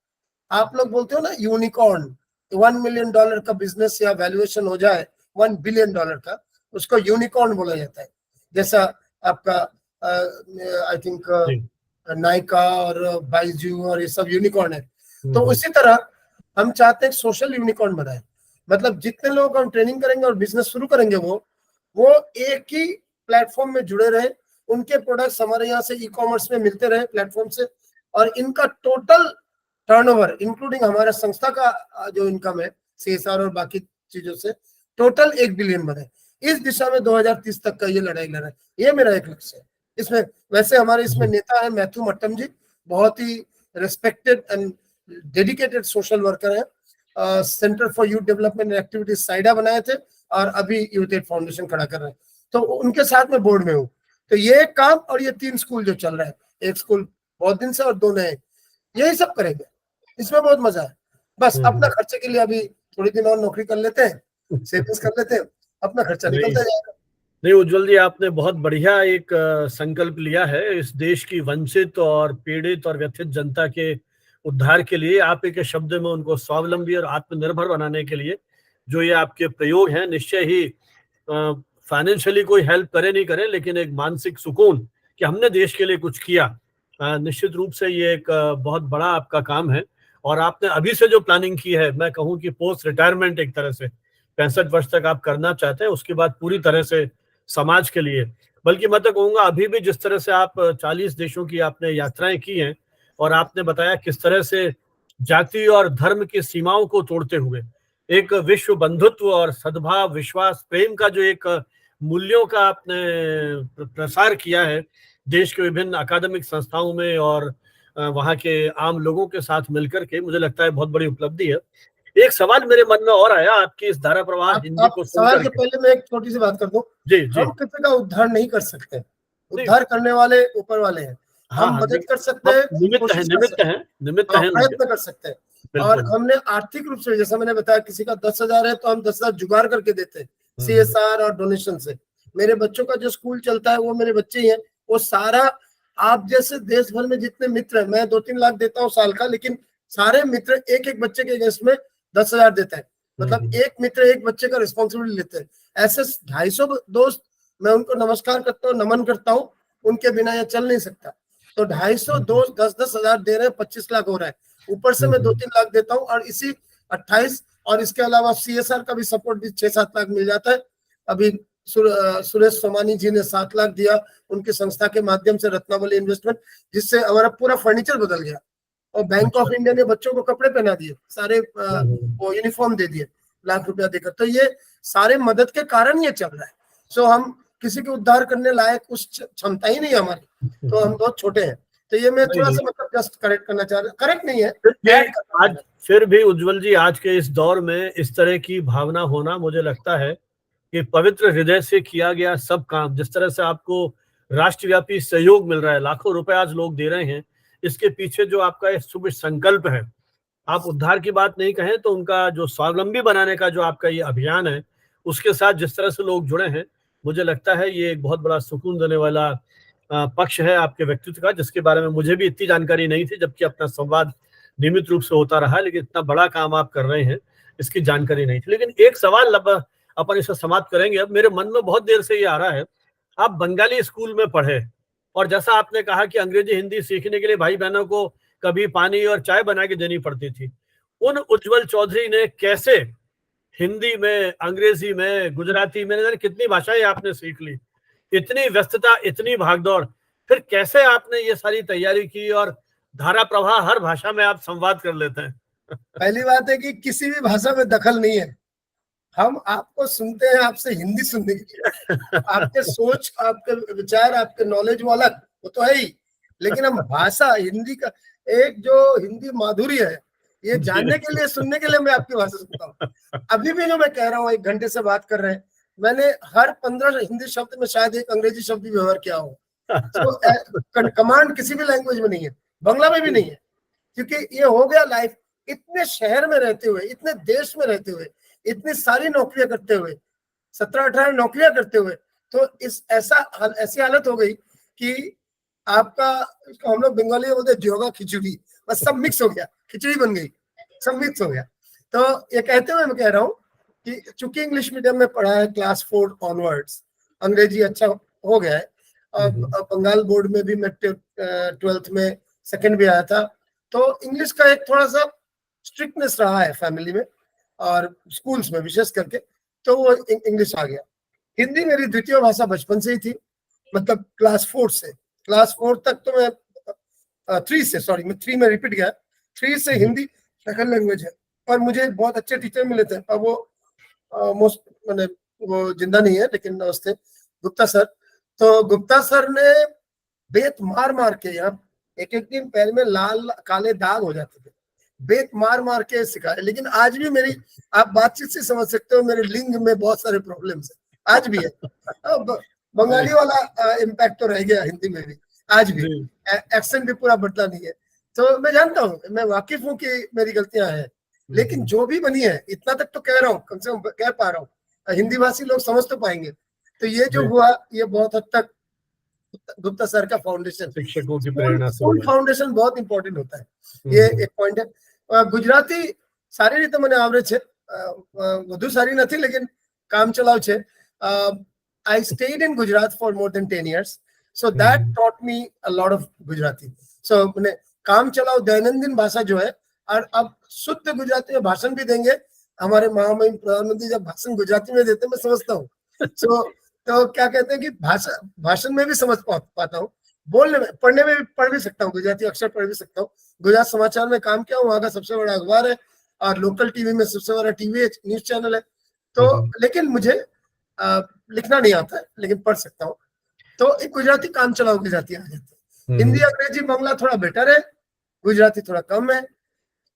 आप लोग बोलते हो ना यूनिकॉर्न, $1 मिलियन का बिजनेस या वैल्यूएशन हो जाए $1 बिलियन का, उसको यूनिकॉर्न बोला जाता है। जैसा आपका आई थिंक नाइका और बाइजू और ये सब यूनिकॉर्न है, तो उसी तरह हम चाहते हैं सोशल यूनिकॉर्न बनाए। मतलब जितने लोग हम ट्रेनिंग करेंगे और बिजनेस शुरू करेंगे, वो एक ही प्लेटफॉर्म में जुड़े रहे, उनके प्रोडक्ट्स हमारे यहाँ से ई-कॉमर्स में मिलते रहे प्लेटफॉर्म से, और इनका टोटल टर्नओवर इंक्लूडिंग हमारा संस्था का जो इनकम है CSR और बाकी चीजों से, टोटल 1 बिलियन बने। इस दिशा में 2030 तक का ये लड़ाई लड़ रहा है, ये मेरा एक लक्ष्य है। इसमें वैसे हमारे इसमें नेता है मैथ्यू मट्टम जी, बहुत ही respected and dedicated social worker है। Centre for youth development activities साइडा बनाए थे, और अभी यूथ एड फाउंडेशन खड़ा कर रहे हैं, तो उनके साथ में बोर्ड में हूँ। तो ये काम और ये 3 स्कूल जो चल रहा है, 1 स्कूल बहुत दिन से और 2 नए, यही सब करेंगे। इसमें बहुत मजा है। बस अपना खर्चे के लिए अभी थोड़ी दिन और नौकरी कर लेते हैं, सेविंग्स कर लेते हैं, अपना खर्चा निकलता जाएगा। नहीं उज्जवल जी, आपने बहुत बढ़िया एक संकल्प लिया है इस देश की वंचित और पीड़ित और व्यथित जनता के उद्धार के लिए। आप एक शब्द में उनको स्वावलंबी और आत्मनिर्भर बनाने के लिए जो ये आपके प्रयोग हैं, निश्चय ही फाइनेंशियली कोई हेल्प करे नहीं करे, लेकिन एक मानसिक सुकून कि हमने देश के लिए कुछ किया, निश्चित रूप से ये एक बहुत बड़ा आपका काम है। और आपने अभी से जो प्लानिंग की है, मैं कहूँ कि पोस्ट रिटायरमेंट एक तरह से 65 वर्ष तक आप करना चाहते हैं, उसके बाद पूरी तरह से समाज के लिए, बल्कि मैं तो कहूँगा अभी भी जिस तरह से आप 40 देशों की आपने यात्राएं की हैं, और आपने बताया किस तरह से जाति और धर्म की सीमाओं को तोड़ते हुए एक विश्व बंधुत्व और सद्भाव, विश्वास, प्रेम का जो एक मूल्यों का आपने प्रसार किया है देश के विभिन्न अकादमिक संस्थाओं में और वहाँ के आम लोगों के साथ मिलकर के, मुझे लगता है बहुत बड़ी उपलब्धि है। एक सवाल मेरे मन में और आया आपकी इस धारा प्रवाह हिंदी को सवाल के पहले मैं एक छोटी सी बात कर दूं। जी जी। हम किसी का उद्धार नहीं कर सकते, उद्धार करने वाले ऊपर वाले हैं। हम मदद कर सकते हैं, प्रयत्न कर सकते हैं। और हमने आर्थिक रूप से, जैसा मैंने बताया, किसी का 10,000 है तो हम 10,000 जुगाड़ करके देते हैं CSR और डोनेशन से। मेरे बच्चों का जो स्कूल चलता है वो मेरे बच्चे ही हैं, वो सारा आप जैसे देश भर में जितने मित्र हैं, मैं 2-3 लाख देता हूँ साल का, लेकिन सारे मित्र एक एक बच्चे के अगेंस्ट में 10,000 देता है। मतलब एक मित्र एक बच्चे का रिस्पॉन्सिबिलिटी लेते हैं। ऐसे 250 दोस्त, मैं उनको नमस्कार करता हूँ, नमन करता हूँ, उनके बिना ये चल नहीं सकता। तो 250 दोस्त 10-10 हजार दे रहे हैं, 25 लाख हो रहा है, ऊपर से मैं 2-3 लाख देता हूँ, और इसी 28, और इसके अलावा CSR का भी सपोर्ट भी 6-7 लाख मिल जाता है। अभी सुरेश सोमानी जी ने 7 लाख दिया उनकी संस्था के माध्यम से, रत्नावली इन्वेस्टमेंट, जिससे हमारा पूरा फर्नीचर बदल गया। और बैंक ऑफ इंडिया ने बच्चों को कपड़े पहना दिए, सारे वो यूनिफॉर्म दे दिए लाख रुपया देकर। तो ये सारे मदद के कारण ये चल रहा है। सो हम किसी के उद्धार करने लायक उस क्षमता ही नहीं है हमारी, तो हम बहुत छोटे हैं। तो ये मैं थोड़ा सा मतलब जस्ट करेक्ट करना चाह रहा, करेक्ट नहीं है आज फिर भी उज्जवल जी, आज के इस दौर में इस तरह की भावना होना, मुझे लगता है कि पवित्र हृदय से किया गया सब काम, जिस तरह से आपको राष्ट्रव्यापी सहयोग मिल रहा है, लाखों रुपए आज लोग दे रहे हैं, इसके पीछे जो आपका एक शुभ संकल्प है, आप उद्धार की बात नहीं कहें तो उनका जो स्वावलंबी बनाने का जो आपका ये अभियान है, उसके साथ जिस तरह से लोग जुड़े हैं, मुझे लगता है ये एक बहुत बड़ा सुकून देने वाला पक्ष है आपके व्यक्तित्व का, जिसके बारे में मुझे भी इतनी जानकारी नहीं थी, जबकि अपना संवाद नियमित रूप से होता रहा, लेकिन इतना बड़ा काम आप कर रहे हैं इसकी जानकारी नहीं थी। लेकिन एक सवाल अपन इसे समाप्त करेंगे। अब मेरे मन में बहुत देर से ये आ रहा है, आप बंगाली स्कूल में पढ़े, और जैसा आपने कहा कि अंग्रेजी हिंदी सीखने के लिए भाई बहनों को कभी पानी और चाय बना के देनी पड़ती थी, उन उज्जवल चौधरी ने कैसे हिंदी में, अंग्रेजी में, गुजराती में, कितनी भाषाएं आपने सीख ली, इतनी व्यस्तता, इतनी भागदौड़, फिर कैसे आपने ये सारी तैयारी की और धारा प्रवाह हर भाषा में आप संवाद कर लेते हैं? पहली बात है कि किसी भी भाषा में दखल नहीं है, हम आपको सुनते हैं आपसे हिंदी सुनने के लिए। आपके सोच, आपके विचार, आपके नॉलेज वो अलग, वो तो है ही, लेकिन हम भाषा हिंदी का एक जो हिंदी माधुर्य है, ये जानने के लिए, सुनने के लिए मैं आपकी भाषा सुनता हूँ। अभी भी जो मैं कह रहा हूँ, 1 घंटे से बात कर रहे हैं, मैंने हर 15 हिंदी शब्द में शायद एक अंग्रेजी शब्द भी व्यवहार किया हो। तो कमांड किसी भी लैंग्वेज में नहीं है, बांग्ला में भी नहीं है, क्योंकि ये हो गया लाइफ। इतने शहर में रहते हुए, इतने देश में रहते हुए, इतनी सारी नौकरियां करते हुए, 17-18 नौकरियां करते हुए, तो ऐसी हालत हो गई कि आपका, हम लोग बंगाली में बोलते जोगा खिचड़ी, बस सब मिक्स हो गया, खिचड़ी बन गई, सब मिक्स हो गया। तो ये कहते हुए मैं कह रहा हूँ कि चूंकि इंग्लिश मीडियम में पढ़ा है क्लास 4 ऑनवर्ड्स, अंग्रेजी अच्छा हो गया है। बंगाल बोर्ड में भी मैं 12th में सेकंड भी आया था, तो इंग्लिश का एक थोड़ा सा स्ट्रिक्टनेस रहा है फैमिली में और स्कूल्स में विशेष करके, तो वो इंग्लिश आ गया। हिंदी मेरी द्वितीय भाषा बचपन से ही थी, मतलब क्लास 4 तक तो मैं 3 में रिपीट गया, 3 से हिंदी सेकंड लैंग्वेज है। और मुझे बहुत अच्छे टीचर मिले थे, अब वो मोस्ट मैंने वो जिंदा नहीं है, लेकिन नमस्ते गुप्ता सर। तो गुप्ता सर ने बेत मार मार के, यहाँ एक दिन पैर में लाल काले दाग हो जाते थे, बेत मार मार के सिखाया। लेकिन आज भी मेरी, आप बातचीत से समझ सकते हो, मेरे लिंग में बहुत सारे प्रॉब्लम्स है, आज भी है। बंगाली वाला इम्पैक्ट तो रह गया हिंदी में भी, आज भी एक्सेंट भी पूरा बदला नहीं है। तो मैं जानता हूँ, मैं वाकिफ हूँ कि मेरी गलतियां हैं, लेकिन जो भी बनी है, इतना तक तो कह रहा हूँ, कम से कम कह पा रहा हूँ, हिंदी भाषी लोग समझ तो पाएंगे। तो ये जो हुआ, ये बहुत हद तक गुप्ता सर का फाउंडेशन, शिक्षकों की प्रेरणा से, स्कूल फाउंडेशन बहुत इंपॉर्टेंट होता है, ये एक पॉइंट है। गुजराती सारी રીતે મને આવડે છે, વધુ સારી નથી, लेकिन काम चलाव છે। I stayed in Gujarat for more than 10 years, so that taught me a lot of Gujarati. So मैंने काम चलाव दैनंदिन भाषा जो है, और अब शुद्ध गुजराती में भाषण भी देंगे, हमारे महामहिम प्रधानमंत्री जब भाषण गुजराती में देते, मैं समझता हूँ। तो क्या कहते हैं कि भाषण में भी समझ पाता हूँ, बोलने में, पढ़ने में भी पढ़ भी सकता हूँ, गुजराती अक्षर पढ़ भी सकता हूँ। गुजरात समाचार में काम किया, वहाँ का सबसे बड़ा अखबार है, और लोकल टीवी में सबसे बड़ा टीवी न्यूज चैनल है। तो लेकिन मुझे लिखना नहीं आता है, लेकिन पढ़ सकता हूँ। तो एक गुजराती काम चलाओ गुजराती आ जाती है। हिंदी अंग्रेजी बांग्ला थोड़ा बेटर है, गुजराती थोड़ा कम है।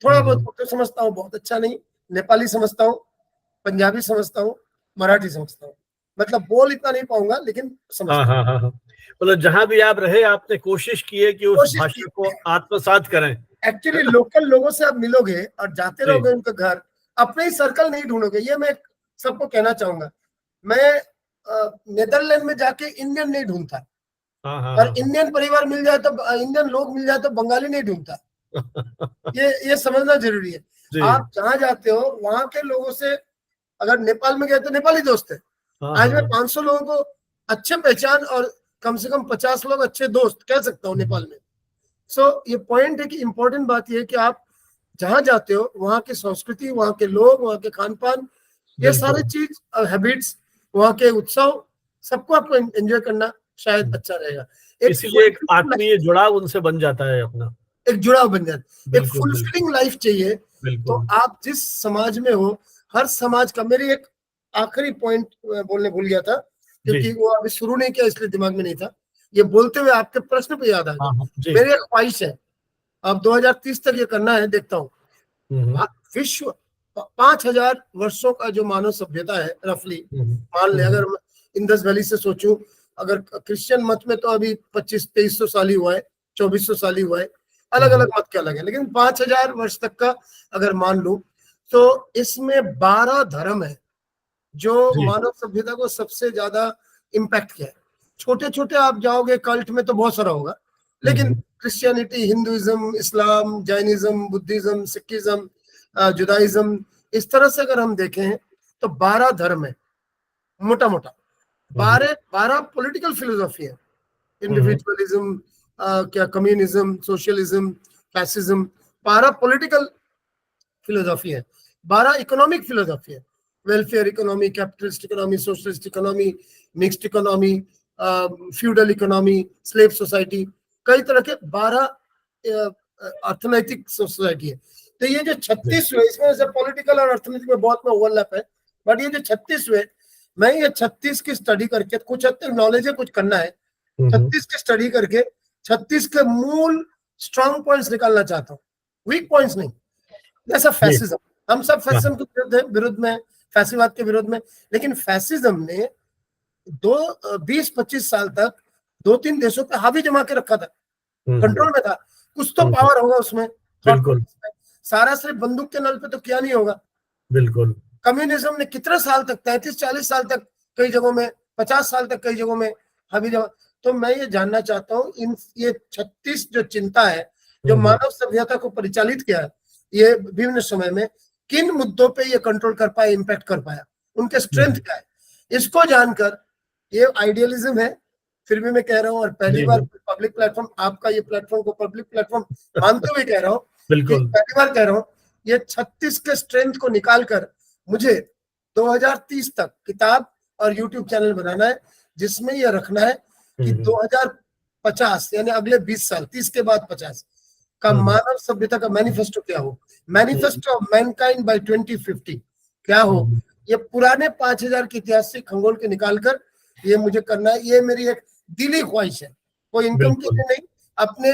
थोड़ा बहुत उर्दू समझता हूँ, बहुत अच्छा नहीं। नेपाली समझता हूँ, पंजाबी समझता हूँ, मराठी समझता हूँ, मतलब बोल इतना नहीं पाऊंगा, लेकिन समझता हूँ। मतलब जहां भी आप रहे, आपने कोशिश की है कि उस भाषा को आत्मसात करें। एक्चुअली लोकल लोगों से आप मिलोगे और जाते रहोगे उनके घर, अपने ही सर्कल नहीं ढूंढोगे, ये मैं सबको कहना चाहूंगा। मैं नेदरलैंड में जाके इंडियन नहीं ढूंढता, और इंडियन परिवार मिल जाए तो, इंडियन लोग मिल जाए तो बंगाली नहीं ढूंढता। ये समझना जरूरी है। जी। आप जहां जाते हो वहां के लोगों से, अगर नेपाल में गए तो नेपाली दोस्त है, हाँ, आज मैं हाँ। 500 लोगों को अच्छे पहचान और कम से कम 50 लोग अच्छे दोस्त कह सकता हूँ नेपाल में। सो ये पॉइंट है कि इंपॉर्टेंट बात ये है कि आप जहां जाते हो वहां की संस्कृति, वहां के लोग, वहां के खान पान, ये सारी बिल्कुल। चीज, हैबिट्स, वहां के उत्सव, सबको आपको एंजॉय करना शायद अच्छा रहेगा। एक इसीलिए एक fulfilling life, आत्मीय जुड़ाव उनसे बन जाता है अपना। एक जुड़ाव बन जाता है, एक बिल्कुल, बिल्कुल, फुलफिलिंग लाइफ चाहिए। तो बिल्कुल। आप जिस समाज में हो, हर समाज का, मेरी एक आखिरी पॉइंट बोलने भूल गया था जी। क्योंकि वो अभी शुरू नहीं किया इसलिए दिमाग में नहीं था, ये बोलते हुए आपके प्रश्न पे याद आ हाँ, गया। हाँ। जी। मेरी एक ख्वाहिश है, अब 2030 तक ये करना है, देखता हूँ। हम्म, विश्व 5,000 वर्षों का जो मानव सभ्यता है रफली, हम्म, मान ले, अगर इंडस वैली से सोचूं, अगर क्रिश्चियन मत में तो अभी 2500-2300 साल ही हुआ है, 2400 साल ही हुआ है, अलग अलग मत के अलग है, लेकिन 5,000 वर्ष तक का अगर मान लूं तो इसमें 12 धर्म है जो जी। मानव सभ्यता को सबसे ज्यादा इम्पैक्ट किया है। छोटे छोटे आप जाओगे कल्ट में तो बहुत सारा होगा, लेकिन क्रिश्चियनिटी, हिंदुइज्म, इस्लाम, जैनिज्म, बुद्धिज्म, सिखिज्म, जुदाइज्म, इस तरह से अगर हम देखें तो 12 धर्म है मोटा मोटा। 12 पॉलिटिकल फिलोसॉफी है, इंडिविजुअलिज्म, क्या communism, socialism, fascism, 12 political philosophy है, 12 इकोनॉमिक फिलोसॉफी है, welfare economy, capitalist economy, socialist economy, mixed economy, feudal economy, slave society, कई तरह के 12 अर्थनैतिक सोसाइटी है। तो ये जो 36वें, इसमें से पॉलिटिकल और अर्थनैतिक में बहुत में ओवरलैप है, बट ये जो 36वें, मैं ये 36 की स्टडी करके, कुछ हद तक नॉलेज है, कुछ करना है, 36 की स्टडी करके 36 के मूल स्ट्रॉन्ग पॉइंट्स निकालना चाहता हूँ, वीक पॉइंट्स नहीं। जैसा फैसिज्म, हम सब फैसिज्म के विरुद्ध में, फैसीवाद के विरोध में, लेकिन फैसिज्म ने 20-25 साल तक 2-3 देशों पे हावी जमा के रखा था, कंट्रोल में था। कुछ तो पावर होगा उसमें, बिल्कुल, सारा सिर्फ बंदूक के नल पे तो किया नहीं होगा। बिल्कुल। कम्युनिज्म ने कितने साल तक, 33-40 साल तक कई जगहों में, 50 साल तक कई जगहों में हावी जमा। तो मैं ये जानना चाहता हूँ, इन ये 36 जो चिंता है जो मानव सभ्यता को परिचालित किया है ये विभिन्न समय में, किन मुद्दों पे ये कंट्रोल कर पाया, इम्पैक्ट कर पाया, उनके स्ट्रेंथ क्या है, इसको जानकर, ये आइडियलिज्म है फिर भी मैं कह रहा हूँ, और पहली बार पब्लिक प्लेटफॉर्म, आपका ये प्लेटफॉर्म को पब्लिक प्लेटफॉर्म मानते हुए कह रहा हूँ, बिल्कुल। पहली बार कह रहा हूँ, ये 36 के स्ट्रेंथ को निकालकर मुझे 2030 तक किताब और यूट्यूब चैनल बनाना है, जिसमें यह रखना है कि 2050 यानी अगले 20 साल, 30 के बाद 50 का मानव सभ्यता का मैनिफेस्टो क्या हो, मैनिफेस्टो ऑफ मैनकाइंड बाय 2050 क्या हो। ये पुराने 5,000 के इतिहास से खंगोल के निकालकर ये मुझे करना है, ये मेरी एक दिली ख्वाहिश है, कोई इनकम के लिए नहीं, अपने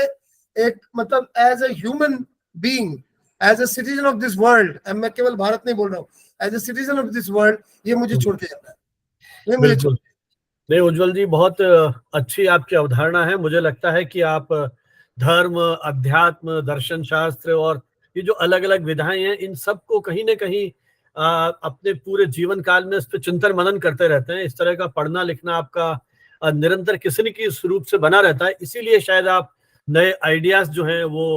एक मतलब as a human being, as a citizen of this world, मैं केवल भारत नहीं बोल रहा हूँ, as a citizen of this world, ये मुझे छोड़ के जाना है, ये मुझे बिल्कुल। नहीं उज्जवल जी, बहुत अच्छी आपकी अवधारणा है। मुझे लगता है कि आप धर्म, अध्यात्म, दर्शन शास्त्र और ये जो अलग अलग विधाएं हैं, इन सबको कहीं ना कहीं अपने पूरे जीवन काल में इस पर चिंतन मनन करते रहते हैं। इस तरह का पढ़ना लिखना आपका निरंतर किसी न किसी रूप से बना रहता है, इसीलिए शायद आप नए आइडियाज जो हैं वो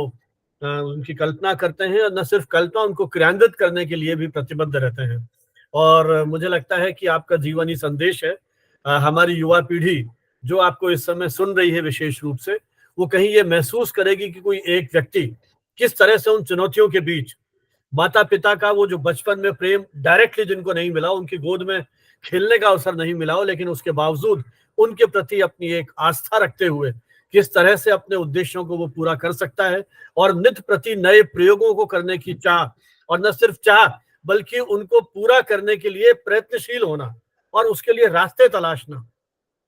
उनकी कल्पना करते हैं, और न सिर्फ कल्पना, उनको क्रियान्वित करने के लिए भी प्रतिबद्ध रहते हैं। और मुझे लगता है कि आपका जीवन ही संदेश है। हमारी युवा पीढ़ी जो आपको इस समय सुन रही है विशेष रूप से, वो कहीं ये महसूस करेगी कि कोई एक व्यक्ति किस तरह से उन चुनौतियों के बीच माता पिता का वो जो बचपन में प्रेम डायरेक्टली जिनको नहीं मिला, उनकी गोद में खेलने का अवसर नहीं मिला हो, लेकिन उसके बावजूद उनके प्रति अपनी एक आस्था रखते हुए किस तरह से अपने उद्देश्यों को वो पूरा कर सकता है, और नित्य प्रति नए प्रयोगों को करने की चाह, और न सिर्फ चाह बल्कि उनको पूरा करने के लिए प्रयत्नशील होना और उसके लिए रास्ते तलाशना।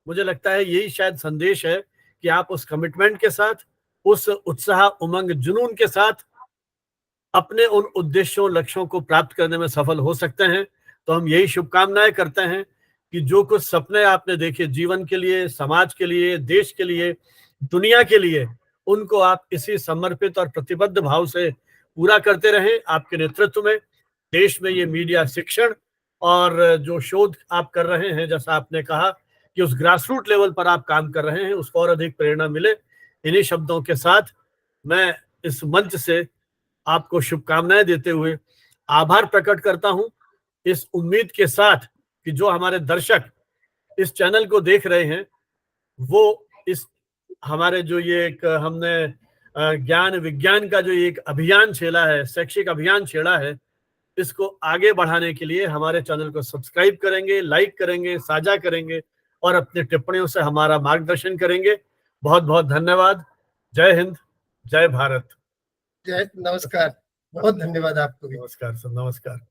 मुझे लगता है यही शायद संदेश है कि आप उस कमिटमेंट के साथ, उस उत्साह, उमंग, जुनून के साथ अपने उन उद्देश्यों, लक्ष्यों को प्राप्त करने में सफल हो सकते हैं। तो हम यही शुभकामनाएं करते हैं कि जो कुछ सपने आपने देखे जीवन के लिए, समाज के लिए, देश के लिए, दुनिया के लिए, उनको आप इसी समर्पित और प्रतिबद्ध भाव से पूरा करते रहें। आपके नेतृत्व में देश में ये मीडिया शिक्षण और जो शोध आप कर रहे हैं, जैसा आपने कहा कि उस ग्रासरूट लेवल पर आप काम कर रहे हैं, उसको और अधिक प्रेरणा मिले। इन्हीं शब्दों के साथ मैं इस मंच से आपको शुभकामनाएं देते हुए आभार प्रकट करता हूं, इस उम्मीद के साथ कि जो हमारे दर्शक इस चैनल को देख रहे हैं वो इस हमारे जो ये एक हमने ज्ञान विज्ञान का जो एक अभियान छेड़ा है, शैक्षिक अभियान छेड़ा है, इसको आगे बढ़ाने के लिए हमारे चैनल को सब्सक्राइब करेंगे, लाइक करेंगे, साझा करेंगे और अपनी टिप्पणियों से हमारा मार्गदर्शन करेंगे। बहुत बहुत धन्यवाद। जय हिंद, जय भारत। नमस्कार, बहुत धन्यवाद आपको भी। नमस्कार सर, नमस्कार।